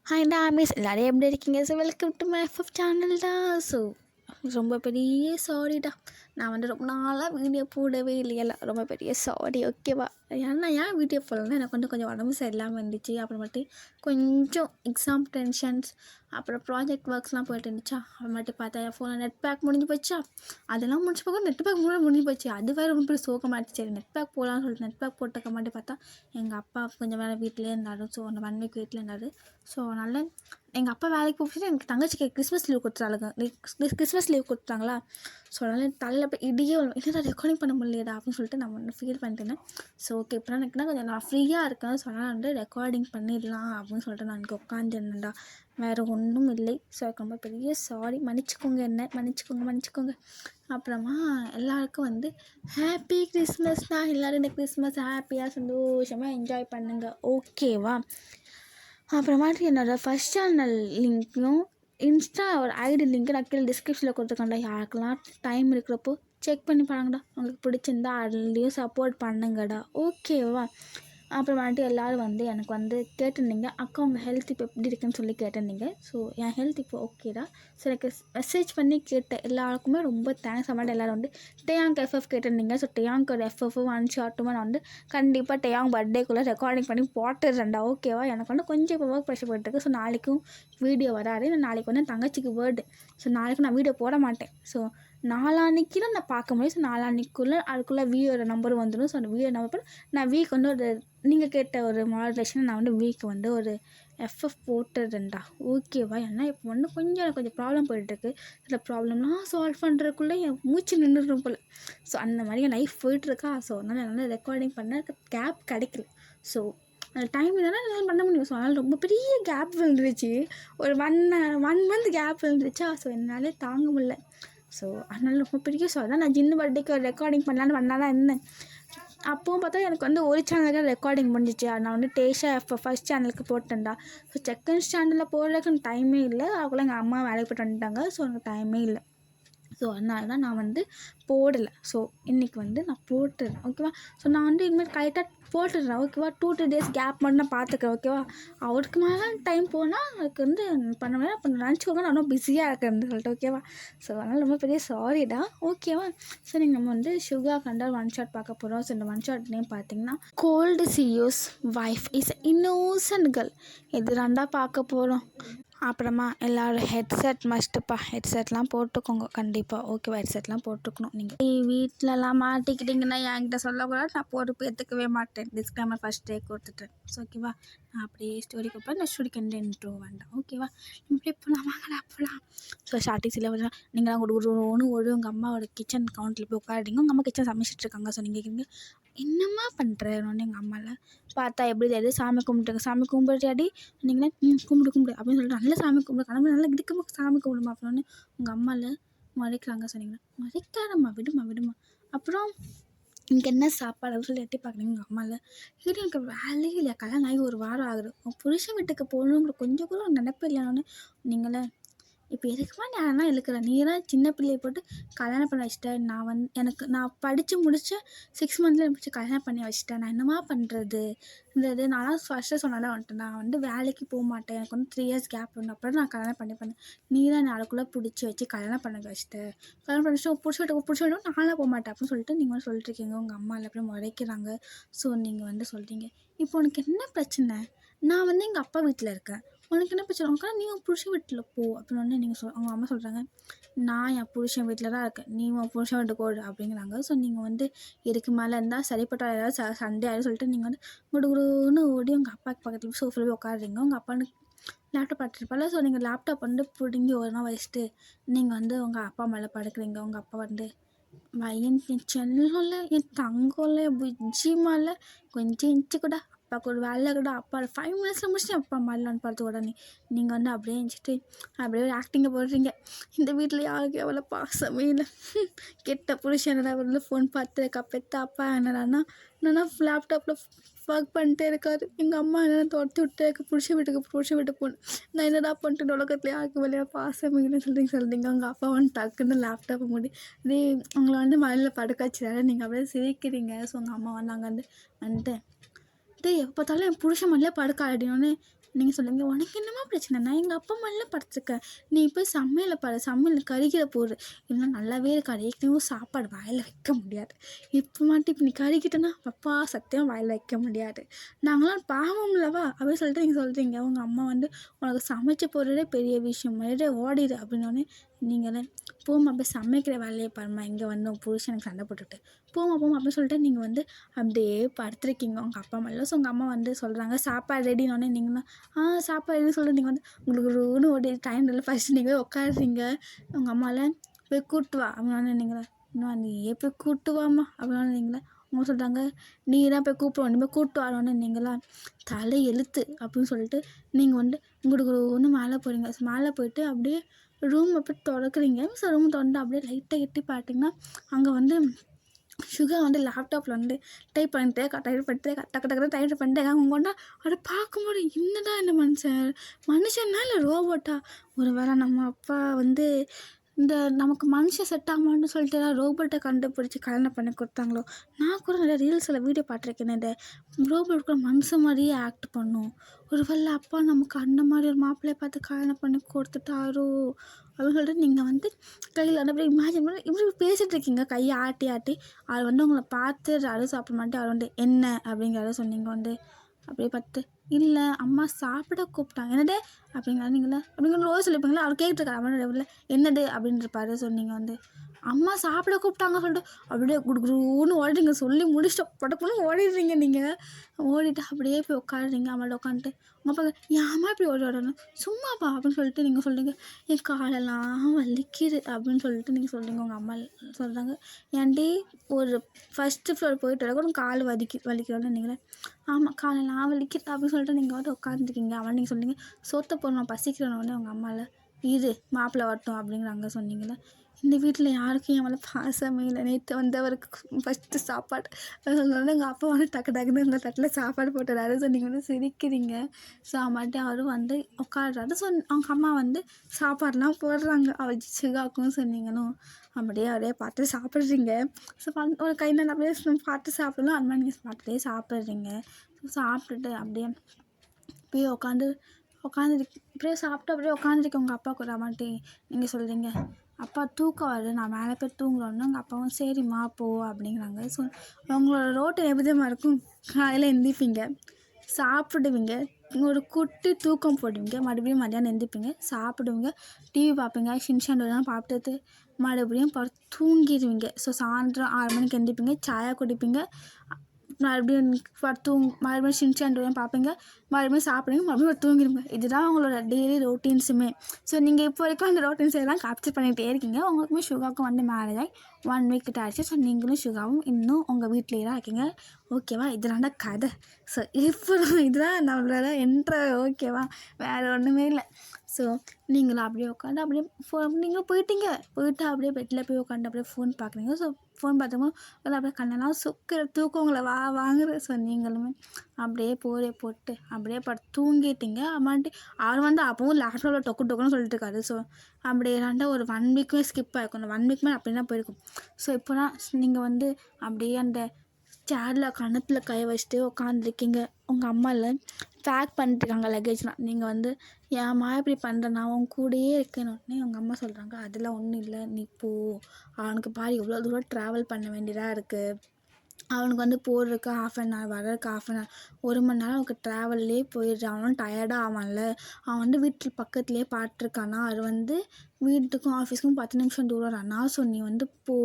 Hi Tommy's எல்லோரும் எப்படி இருக்கீங்க? So welcome to my FF channel தான். ஸோ ரொம்ப பெரிய சாரிடா, நான் ரொம்ப நாளாக வீடியோ போடவே இல்லையல்ல, ரொம்ப பெரிய சாரி ஓகேவா? ஏன் வீடியோ போடலன்னா எனக்கு கொஞ்சம் உடம்பு சரியில்லாமல் இருந்துச்சு. அப்புறமேட்டு கொஞ்சம் எக்ஸாம் டென்ஷன்ஸ், அப்புறம் ப்ராஜெக்ட் ஒர்க்ஸ்லாம் போய்ட்டு இருந்துச்சா. அப்புறமேட்டு பார்த்தா என் ஃபோனில் நெட் பேக் முடிஞ்சு போச்சா. அதெல்லாம் முடிச்சு போக நெட் பேக் முடிஞ்சு போச்சு. அது வேறு ரொம்ப பெரிய சோகமாகிடுச்சு. சரி நெட் பேக் போகலான்னு சொல்லிட்டு நெட் பேக் போட்டுக்க மாட்டேன். பார்த்தா எங்கள் அப்பா கொஞ்சம் வேலை வீட்டிலே இருந்தார். ஸோ அந்த 1 வீக் வீட்டில் இருந்தார். ஸோ அதனால் எங்கள் அப்பா வேலைக்கு போகிட்டு எனக்கு தங்கச்சிக்கு கிறிஸ்மஸ் லீவ் கொடுத்துட்டாங்க. கிறிஸ்மஸ் லீவ் கொடுத்தாங்களா. ஸோ அதனால் தலையில் போய் இடியே என்னடா ரெக்கார்டிங் பண்ண முடியலடா அப்படின்னு சொல்லிட்டு நான் ஃபீல் பண்ணிட்டேன். ஸோ ஓகே இப்போ எனக்குன்னா கொஞ்சம் நான் ஃப்ரீயாக இருக்கேன். ஸோ அதனால் ரெக்கார்டிங் பண்ணிடலாம் அப்படின்னு சொல்லிட்டு நான் எனக்கு உட்காந்துருந்தேன்டா, வேறு ஒன்றும் இல்லை. ஸோ எனக்கு ரொம்ப பெரிய சாரி, மன்னிச்சிக்கோங்க, என்ன மன்னிச்சிக்கோங்க. அப்புறமா எல்லாருக்கும் ஹாப்பி கிறிஸ்மஸ்னா, எல்லோரும் இந்த கிறிஸ்மஸ் ஹாப்பியாக சந்தோஷமாக என்ஜாய் பண்ணுங்கள் ஓகேவா? அப்புறமாட்டி என்னோடய ஃபஸ்ட் சேனல் லிங்க்கும் இன்ஸ்டா ஒரு ஐடி லிங்க்கு நான் கீழே டிஸ்கிரிப்ஷனில் கொடுத்துருக்கேன்டா. யாருக்கெல்லாம் டைம் இருக்கிறப்போ செக் பண்ணி பாருங்கடா. உங்களுக்கு பிடிச்சிருந்தா அதுலேயும் சப்போர்ட் பண்ணுங்கடா ஓகேவா? அப்புறமாட்டி எல்லோரும் எனக்கு கேட்டிருந்தீங்க, அக்கா உங்கள் ஹெல்த் இப்போ எப்படி இருக்குன்னு சொல்லி கேட்டிருந்தீங்க. ஸோ என் ஹெல்த் இப்போ ஓகேடா. ஸோ எனக்கு மெசேஜ் பண்ணி கேட்ட எல்லாருக்குமே ரொம்ப தேங்க்ஸ். அம்மாட்ட எல்லோரும் டேயாங்க் எஃப்எஃப் கேட்டிருந்தீங்க. ஸோ டேயாங்க் ஒரு எஃப்எஃப் 1 ஷார்ட்டுமா நான் கண்டிப்பாக டேயாங் பர்த்டேக்குள்ளே ரெக்கார்டிங் பண்ணி போட்டுடுறேன்டா ஓகேவா? எனக்கு கொஞ்சம் இப்போ ஒர்க் ப்ரெஷர் போயிட்டுருக்கு. ஸோ நாளைக்கும் வீடியோ வராது. நான் நாளைக்கு தங்கச்சிக்கு பர்த்டே. ஸோ நாளைக்கு நான் வீடியோ போட மாட்டேன். ஸோ நாளான்னைக்கு தான் நான் பார்க்க முடியும். ஸோ நாளான்னைக்குள்ளே அதுக்குள்ளே வீயோட நம்பர் வந்துடும். ஸோ அந்த வீடியோ நம்பர் நான் வீக் ஒரு நீங்கள் கேட்ட ஒரு மாடரேஷன் நான் வீக் ஒரு எஃப்எஃப் போட்டுடுறேன்டா ஓகேவா? ஏன்னா இப்போ கொஞ்சம் எனக்கு கொஞ்சம் ப்ராப்ளம் போயிட்டுருக்கு. சில ப்ராப்ளம்லாம் சால்வ் பண்ணுறதுக்குள்ளே என் மூச்சு நின்றுடும் போல். ஸோ அந்த மாதிரி என் லைஃப் போயிட்டுருக்கா. ஸோ அதனால் என்னால் ரெக்கார்டிங் பண்ண கேப் கிடைக்கல. ஸோ அந்த டைம் இல்லைனா என்னால் பண்ண முடியும். ஸோ அதனால் ரொம்ப பெரிய கேப் விழுந்துருச்சு. ஒரு 1 மந்த் கேப் விழுந்துருச்சா. ஸோ என்னால் தாங்க முடியல. ஸோ அதனால் ரொம்ப பெரிய அதான் நான் ஜின்னு பர்த்டேக்கு ஒரு ரெக்கார்டிங் பண்ணலான்னு தான் இருந்தேன். அப்போவும் பார்த்தா எனக்கு ஒரு சேனலுக்கு ரெக்கார்டிங் முடிஞ்சிச்சு. நான் டேஷா ஃபஸ்ட் சேனலுக்கு போட்டேன்டா. ஸோ செகண்ட் சேனலில் போடுறதுக்கு எனக்கு டைமே இல்லை. அதுக்குள்ளே எங்கள் அம்மா வேலைக்கு போய்ட்டு வந்துட்டாங்க. ஸோ எனக்கு டைமே இல்லை. ஸோ அதனால தான் நான் போடலை. ஸோ இன்றைக்கி நான் போட்டுடுறேன் ஓகேவா? ஸோ நான் இனிமேல் கரெக்டாக போட்டுடுறேன் ஓகேவா? 2 டேஸ் கேப் மட்டும் நான் பார்த்துக்கிறேன் ஓகேவா? அவருக்கு மேலே டைம் போனால் அதுக்கு பண்ண முடியாது. அப்போ நினச்சிக்கோங்க நான் ரொம்ப பிஸியாக இருக்கேன்னு சொல்லிட்டு ஓகேவா? ஸோ அதனால் ரொம்ப பெரிய சாரிடா ஓகேவா? ஸோ நீங்கள் நம்ம சுகா கண்டா 1 ஷாட் பார்க்க போகிறோம். ஸோ இந்த 1 ஷாட் நேம் பார்த்தீங்கன்னா கோல்டு சியோஸ் வைஃப் இஸ் இன்னோசன்ட் கேர்ள். இது 2 பார்க்க போகிறோம். அப்புறமா எல்லோரும் ஹெட்செட் மஸ்ட்டுப்பா, ஹெட்செட்லாம் போட்டுக்கோங்க கண்டிப்பாக ஓகேவா? ஹெட்செட்லாம் போட்டுக்கணும். நீங்கள் வீட்டிலலாம் மாட்டிக்கிட்டிங்கன்னா என்கிட்ட சொல்லக்கூடாது, நான் பொறுப்பு ஏற்றுக்கவே மாட்டேன். டிஸ்க்ளைமர் ஃபஸ்ட்டே கொடுத்துட்டேன். ஸோ ஓகேவா? நான் அப்படியே ஸ்டோரி கொடுப்பேன். நான் ஸ்டோரிக்கு எந்த இன்ட்ரோ வேண்டாம் ஓகேவா? இப்படி போகலாம், வாங்கலாம் போகலாம். ஸோ ஸ்டார்டிங்ஸில் நீங்களாம் ஒரு உங்கள் அம்மாவோட கிச்சன் கவுண்டில் போய் உட்காடுறீங்க. உங்கள் அம்மா கிச்சன் சமைச்சிட்ருக்காங்க. ஸோ நீங்கள் கேட்குறீங்க என்னம்மா பண்ணுறேன்னு எங்கள் அம்மாவில் பார்த்தா எப்படி தெரியுது? சாமி கும்பிடுறியாடி? நீங்களே கும்பிடு அப்படின்னு சொல்லிட்டு நல்லா சாமி கும்பிடு, கடவுள் நல்லா இடுக்கமா சாமி கும்பிடுமா அப்படின்னு உங்கள் அம்மாவில் மறைக்கிறாங்க. சொன்னீங்கன்னா மறைக்காதம்மா, விடுமா. அப்புறம் இங்கே என்ன சாப்பாடு அப்படின்னு சொல்லி எட்டி பார்க்குறீங்க உங்கள் அம்மாவில். இது எனக்கு வேலையே இல்லையா, கல்யாணம் ஆகி 1 வாரம் ஆகுது, உன் புருஷன் வீட்டுக்கு போகணுங்கிற கொஞ்சம் கூட நினைப்பு இல்லைன்னு நீங்களே இப்போ எதுக்குமா நான் இழுக்கிறேன்? நீ தான் சின்ன பிள்ளையை போட்டு கல்யாணம் பண்ணி வச்சிட்டேன். நான் படித்து முடிச்ச 6 மந்த்லேயே முடிச்சு கல்யாணம் பண்ணி வச்சிட்டேன். நான் என்னம்மா பண்ணுறது? இது நான்லாம் ஃபஸ்ட்டு சொன்னாலே நான் வேலைக்கு போக மாட்டேன். எனக்கு 3 இயர்ஸ் கேப் வேணும். அப்புறம் நான் கல்யாணம் பண்ணேன். நீ தான் அதுக்குள்ளே பிடிச்சி வச்சு கல்யாணம் பண்ண வச்சிட்டேன். கல்யாணம் பண்ணி வச்சு பிடிச்சி விட்டு நான்லாம் போக மாட்டேன் அப்படின்னு சொல்லிட்டு நீங்கள் சொல்லிட்டுருக்கீங்க. உங்கள் அம்மா இல்லை அப்படியே முறைக்கிறாங்க. ஸோ நீங்கள் சொல்கிறீங்க, இப்போ உனக்கு என்ன பிரச்சனை? நான் எங்கள் அப்பா வீட்டில் இருக்கேன். உனக்கு என்ன பிரச்சனை? உனக்கு நீ உன் புருஷன் வீட்டில் போ அப்படின்னு நீங்கள் அவங்க அம்மா சொல்கிறாங்க. நான் என் புருஷன் வீட்டில் தான் இருக்கேன், நீ உன் புருஷன் வீட்டுக்கு ஓடு அப்படிங்கிறாங்க. ஸோ நீங்கள் இதுக்கு மேலே இருந்தால் சரிப்பட்டா ஏதாவது சண்டே ஆகிடும் சொல்லிட்டு நீங்கள் குடுகுடுன்னு ஓடி உங்கள் அப்பாவுக்கு பக்கத்தில் சோஃபாவில் போய் உட்காடுறீங்க. உங்கள் அப்பா லேப்டாப் பார்த்துருப்பால. ஸோ நீங்கள் லேப்டாப் பிடுங்கி ஒரு நாள் வச்சுட்டு நீங்கள் உங்கள் அப்பா மேலே படுக்கிறீங்க. உங்கள் அப்பா என் செல்லம்ல, என் தங்கம்ல, என் புஜ்ஜிமால கொஞ்சம் இன்ச்சு கூட அப்பாவுக்கு ஒரு வேலை கூட அப்பா 5 மினிட்ஸில் முடிச்சுட்டு அப்பா மாதிரிலாம் பார்த்து உடனே நீங்கள் அப்படியே இருந்துட்டு அப்படியே ஒரு ஆக்டிங்கை போடுறீங்க. இந்த வீட்டில் யாருக்கு எவ்வளோ பாசமே இல்லை, கெட்ட புருஷனடா ஃபோன் பார்த்துருக்கா, பெத்த அப்பா என்னடான்னா லேப்டாப்பில் ஒர்க் பண்ணிட்டே இருக்காரு. எங்கள் அம்மா என்ன துரத்தி விட்டு புருஷன் வீட்டுக்கு போகணும். நான் என்னடா பண்ணிட்டு உலகத்துல யாருக்கு வெளியே பாசமே இல்லைன்னு சொல்கிறீங்க. உங்கள் அப்பா டக்குன்னு லேப்டாப்பை மூடி உங்களை மழையில் படுக்க வச்சுதாரு. நீங்கள் அப்படியே சிரிக்கிறீங்க. ஸோ உங்கள் அம்மா அங்கே வந்துட்டு எப்போ பார்த்தாலும் என் புருஷன் மழையில் படுக்க ஆடினோன்னே நீங்கள் சொல்லுங்க, உனக்கு என்னம்மா பிரச்சனை? நான் எங்கள் அப்பா அம்மாலாம் படுத்துருக்கேன். நீ போய் சமையலை பாரு, சமையல் கறிக்கிற போடு. இன்னும் நல்லாவே இருக்காது. ஏற்கனவே சாப்பாடு வாயில் வைக்க முடியாது. இப்போ மட்டும் இப்போ நீ கறிக்கிட்டேன்னா அப்பா சத்தியம் வாயில் வைக்க முடியாது. நாங்களாம் பாவம் இல்லவா அப்படின்னு சொல்லிட்டு நீங்கள் சொல்கிறீங்க. உங்கள் அம்மா வந்து உனக்கு சமைச்சு போடுறதே பெரிய விஷயம். மறுபடியே ஓடிடு அப்படின்னோடனே நீங்களே போம்மா போய் சமைக்கிற வேலையை பாரும்மா, இங்கே வந்து உன் புருஷனுக்கு சண்டை போட்டுட்டு போம்மா அப்படின்னு சொல்லிட்டு நீங்கள் வந்து அப்படியே படுத்துருக்கீங்க உங்கள் அப்பா அம்மா இல்லை. ஸோ உங்கள் அம்மா வந்து சொல்கிறாங்க சாப்பாடு ரெடினோடனே நீங்களும் சாப்பாடு எதுவும் சொல்லிட்டு நீங்கள் வந்து உங்களுக்கு ரூன்னு ஓடி டைம் இல்லை. ஃபஸ்ட்டு நீங்கள் உட்காடுறீங்க. உங்கள் அம்மாவில் போய் கூட்டு வா அப்படின்னா நீங்களா இன்னும் நீயே போய் கூட்டு வாம்மா அப்படின்னா நீங்களா அவங்க சொல்கிறாங்க நீ தான் போய் கூப்பிடுவோம், இனிமேல் கூப்பிட்டு வரணுன்னு நீங்களா தலை எழுத்து அப்படின்னு சொல்லிட்டு நீங்கள் வந்து உங்களுக்கு ஒன்று மேலே போகிறீங்க. மேலே போயிட்டு அப்படியே ரூமை போய் திறக்குறீங்க. ஸோ ரூம் திறந்து அப்படியே லைட்டாக எட்டி பார்த்தீங்கன்னா அங்கே வந்து சுகா வந்து லேப்டாப்பில் வந்து டைப் பண்ணிட்டு டக்கு டைப் பண்ணிட்டு அவங்க கொண்டா அதை பார்க்கும்போது என்னடா இந்த மனுஷன்னா இல்லை ரோபோட்டா? ஒரு வேளை நம்ம அப்பா வந்து இந்த நமக்கு மனுஷன் செட் ஆகுமான்னு சொல்லிட்டு ஏதாவது ரோபோட்டை கண்டுபிடிச்சி கல்யாணம் பண்ணி கொடுத்தாங்களோ? நான் கூட நிறைய ரீல்ஸில் வீடியோ பார்த்துருக்கேன். இந்த ரோபோட் கூட மனுஷன் மாதிரியே ஆக்ட் பண்ணும். ஒரு வேளை அப்பா நமக்கு அந்த மாதிரி ஒரு மாப்பிள்ளையை பார்த்து கல்யாணம் பண்ணி கொடுத்துட்டாரோ அப்படின்னு சொல்லிட்டு நீங்கள் வந்து கையில் வந்து அப்படியே இமேஜின் பண்ணி இப்படி பேசிகிட்டு இருக்கீங்க. கையை ஆட்டி அவர் வந்து உங்களை பார்த்து அழுது சாப்பிட மாட்டேன். அவர் வந்து என்ன அப்படிங்கிறத சொன்னீங்க வந்து அப்படியே பார்த்து இல்லை அம்மா சாப்பிட கூப்பிட்டாங்க என்னது அப்படிங்கிற நீங்களா அப்படிங்கிற ரோஸ் சொல்லிப்பீங்களா? அவர் கேட்டுருக்காரு அவனோட என்னது அப்படின்னு இருப்பாரு. சொன்னீங்க வந்து அம்மா சாப்பிட கூப்பிட்டாங்க சொல்லிட்டு அப்படியே குடுக்குறூன்னு ஓடுறீங்க. சொல்லி முடிச்சுட்டு படப்புன்னு ஓடிடுறீங்க. நீங்கள் ஓடிட்டு அப்படியே போய் உட்காடுறீங்க. அவங்கள்ட்ட உட்காந்துட்டு உங்கள் அப்பா ஏம்மா இப்படி ஓடணும் சும்மாப்பா அப்படின்னு சொல்லிட்டு நீங்கள் சொல்கிறீங்க. என் காலெல்லாம் வலிக்குது அப்படின்னு சொல்லிட்டு நீங்கள் சொல்கிறீங்க. உங்கள் அம்மா சொல்கிறாங்க ஏன்டி ஒரு ஃபஸ்ட்டு ஃப்ளோர் போயிட்டு கூட கால் வலிக்கிறோன்னு நீங்களே ஆமாம் காலெல்லாம் வலிக்குது அப்படின்னு சொல்லிட்டு நீங்கள் வந்து உட்காந்துருக்கீங்க. அவன் நீங்கள் சொன்னீங்க சோத்த போடணும் பசிக்கிறோன்னே உங்கள் அம்மாவில் இது மாப்பிள்ளை வரட்டும் அப்படிங்கிறாங்க. சொன்னீங்களே இந்த வீட்டில் யாருக்கும் என் மேலே பாசமே இல்லை. நேற்று வந்தவருக்கு ஃபஸ்ட்டு சாப்பாடு அதனால எங்கள் அப்பா வந்து டக்குன்னு எங்கள் தட்டில் சாப்பாடு போட்டுறாரு. ஸோ நீங்கள் வந்து சிரிக்கிறீங்க. ஸோ அம்மாட்டி அவரும் வந்து உட்காடுறாரு. ஸோ அவங்க அம்மா வந்து சாப்பாடுலாம் போடுறாங்க. அவர் சிகாக்கும் சொன்னீங்களும் அப்படியே பார்த்து சாப்பிட்றீங்க. ஸோ ஒரு கை நல்லா அப்படியே பார்த்து சாப்பிடலாம். அந்த மாதிரி நீங்கள் பார்த்துட்டே சாப்பிட்றீங்க. ஸோ சாப்பிட்டுட்டு அப்படியே போய் உட்காந்துருக்கு அப்படியே சாப்பிட்டு அப்படியே உட்காந்துருக்கு உங்கள் அப்பா கூட மாட்டி நீங்கள் சொல்கிறீங்க அப்பா தூக்கம் வருது நான் மேலே போய் தூங்குறோன்னு எங்கள் அப்பாவும் சரிம்மா போ அப்படிங்கிறாங்க. ஸோ உங்களோட ரோட்டு எவ்விதமாக இருக்கும். காலையில் எந்திரிப்பீங்க, சாப்பிடுவீங்க, ஒரு குட்டி தூக்கம் போடுவீங்க, மறுபடியும் மதியானம் எந்திரிப்பீங்க, சாப்பிடுவீங்க, டிவி பார்ப்பீங்க, ஷின்சான்லாம் பார்த்துட்டு மறுபடியும் தூங்கிடுவீங்க. ஸோ சாயந்தரம் 6 மணிக்கு எந்திரிப்பீங்க, சாயா குடிப்பீங்க, மறுபடியும் மறுபடியும் ஷின்சான் பார்ப்பீங்க, மறுபடியும் சாப்பிடுங்க, மறுபடியும் தூங்கிடுங்க. இதுதான் உங்களோட டெய்லி ரொட்டீன்ஸுமே. ஸோ நீங்கள் இப்போ வரைக்கும் அந்த ரொட்டீன்ஸ் எல்லாம் கேப்சர் பண்ணிகிட்டே இருக்கீங்க. உங்களுக்குமே சுகாவுக்கும் வந்து மேரேஜ் ஆகி 1 வீக் கிட்ட ஆச்சு. ஸோ நீங்களும் சுகாவும் இன்னும் உங்கள் வீட்டிலேயே தான் இருக்கீங்க. ஓகேவா? இதெல்லாம் கதை. ஸோ இப்போ இதுதான் நம்மளோட ஓகேவா? வேறு ஒன்றுமே இல்லை. ஸோ நீங்களும் அப்படியே உட்காந்து அப்படியே நீங்களும் போயிட்டு அப்படியே பெட்டில் போய் உட்காந்து அப்படியே ஃபோன் பார்க்குறீங்க. ஸோ ஃபோன் பார்த்தோமோ அப்படியே கண்ணெல்லாம் சுக்கிற தூக்கங்களை வாங்குற. ஸோ நீங்களுமே அப்படியே போட்டு அப்படியே தூங்கிட்டீங்க. அம்மாட்டி அவர் வந்து அப்பவும் லேப்டாப்பில் டொக்குன்னு சொல்லிட்டு இருக்காரு. ஸோ அப்படியே ஒரு 1 வீக்குமே ஸ்கிப் ஆகிருக்கும். அந்த 1 வீக்குமே அப்படி தான் போயிருக்கும். ஸோ இப்போ தான் நீங்கள் வந்து அப்படியே அந்த சேரில் கணத்தில் கை வச்சுட்டு உட்காந்துருக்கீங்க. உங்கள் அம்மாவில் பேக் பண்ணிட்டுருக்காங்க லக்கேஜ்லாம். நீங்கள் வந்து ஏம்மா இப்படி பண்ணுற நான் உன் கூடயே இருக்கேன்னு உடனே உங்கள் அம்மா சொல்கிறாங்க அதெல்லாம் ஒன்றும் இல்லை நீ போ. அவனுக்கு பாரு எவ்வளோ தூரம் ட்ராவல் பண்ண வேண்டியதாக இருக்குது. அவனுக்கு வந்து போகிறதுக்கு 1/2 hour வர்றதுக்கு 1/2 hour 1 மணி நேரம் அவனுக்கு ட்ராவல்லே போயிடுறான். அவனும் டயர்டாக ஆவான்ல. அவன் வந்து வீட்டு பக்கத்துலேயே பாட்டுருக்கானா. அது வந்து வீட்டுக்கும் ஆஃபீஸுக்கும் 10 நிமிஷம் தூரம் தானா. ஸோ நீ வந்து போ